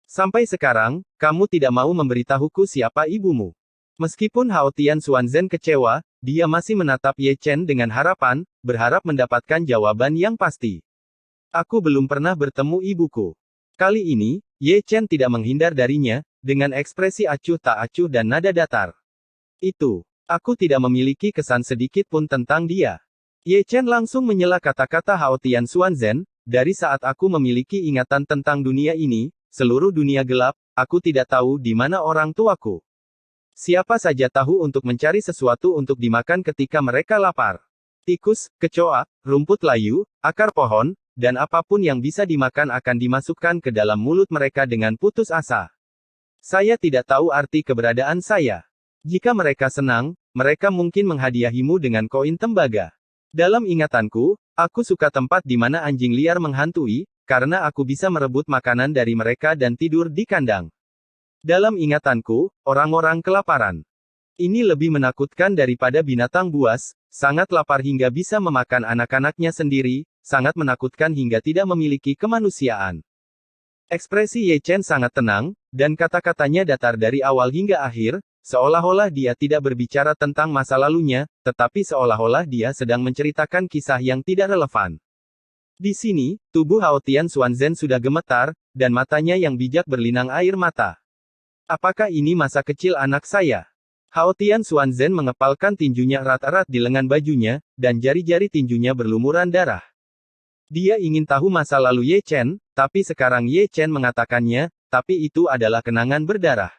Sampai sekarang, kamu tidak mau memberitahuku siapa ibumu. Meskipun Hao Tian Xuanzhen kecewa, dia masih menatap Ye Chen dengan harapan, berharap mendapatkan jawaban yang pasti. Aku belum pernah bertemu ibuku. Kali ini, Ye Chen tidak menghindar darinya, dengan ekspresi acuh tak acuh dan nada datar. Aku tidak memiliki kesan sedikit pun tentang dia. Ye Chen langsung menyela kata-kata Hao Tian Xuanzhen, dari saat aku memiliki ingatan tentang dunia ini, seluruh dunia gelap, aku tidak tahu di mana orang tuaku. Siapa saja tahu untuk mencari sesuatu untuk dimakan ketika mereka lapar. Tikus, kecoa, rumput layu, akar pohon, dan apapun yang bisa dimakan akan dimasukkan ke dalam mulut mereka dengan putus asa. Saya tidak tahu arti keberadaan saya. Jika mereka senang, mereka mungkin menghadiahimu dengan koin tembaga. Dalam ingatanku, aku suka tempat di mana anjing liar menghantui, karena aku bisa merebut makanan dari mereka dan tidur di kandang. Dalam ingatanku, orang-orang kelaparan. Ini lebih menakutkan daripada binatang buas, sangat lapar hingga bisa memakan anak-anaknya sendiri, sangat menakutkan hingga tidak memiliki kemanusiaan. Ekspresi Ye Chen sangat tenang, dan kata-katanya datar dari awal hingga akhir, seolah-olah dia tidak berbicara tentang masa lalunya, tetapi seolah-olah dia sedang menceritakan kisah yang tidak relevan. Di sini, tubuh Hao Tian Xuanzhen sudah gemetar, dan matanya yang bijak berlinang air mata. Apakah ini masa kecil anak saya? Hao Tian Xuanzhen mengepalkan tinjunya erat-erat di lengan bajunya, dan jari-jari tinjunya berlumuran darah. Dia ingin tahu masa lalu Ye Chen, tapi sekarang Ye Chen mengatakannya, tapi itu adalah kenangan berdarah.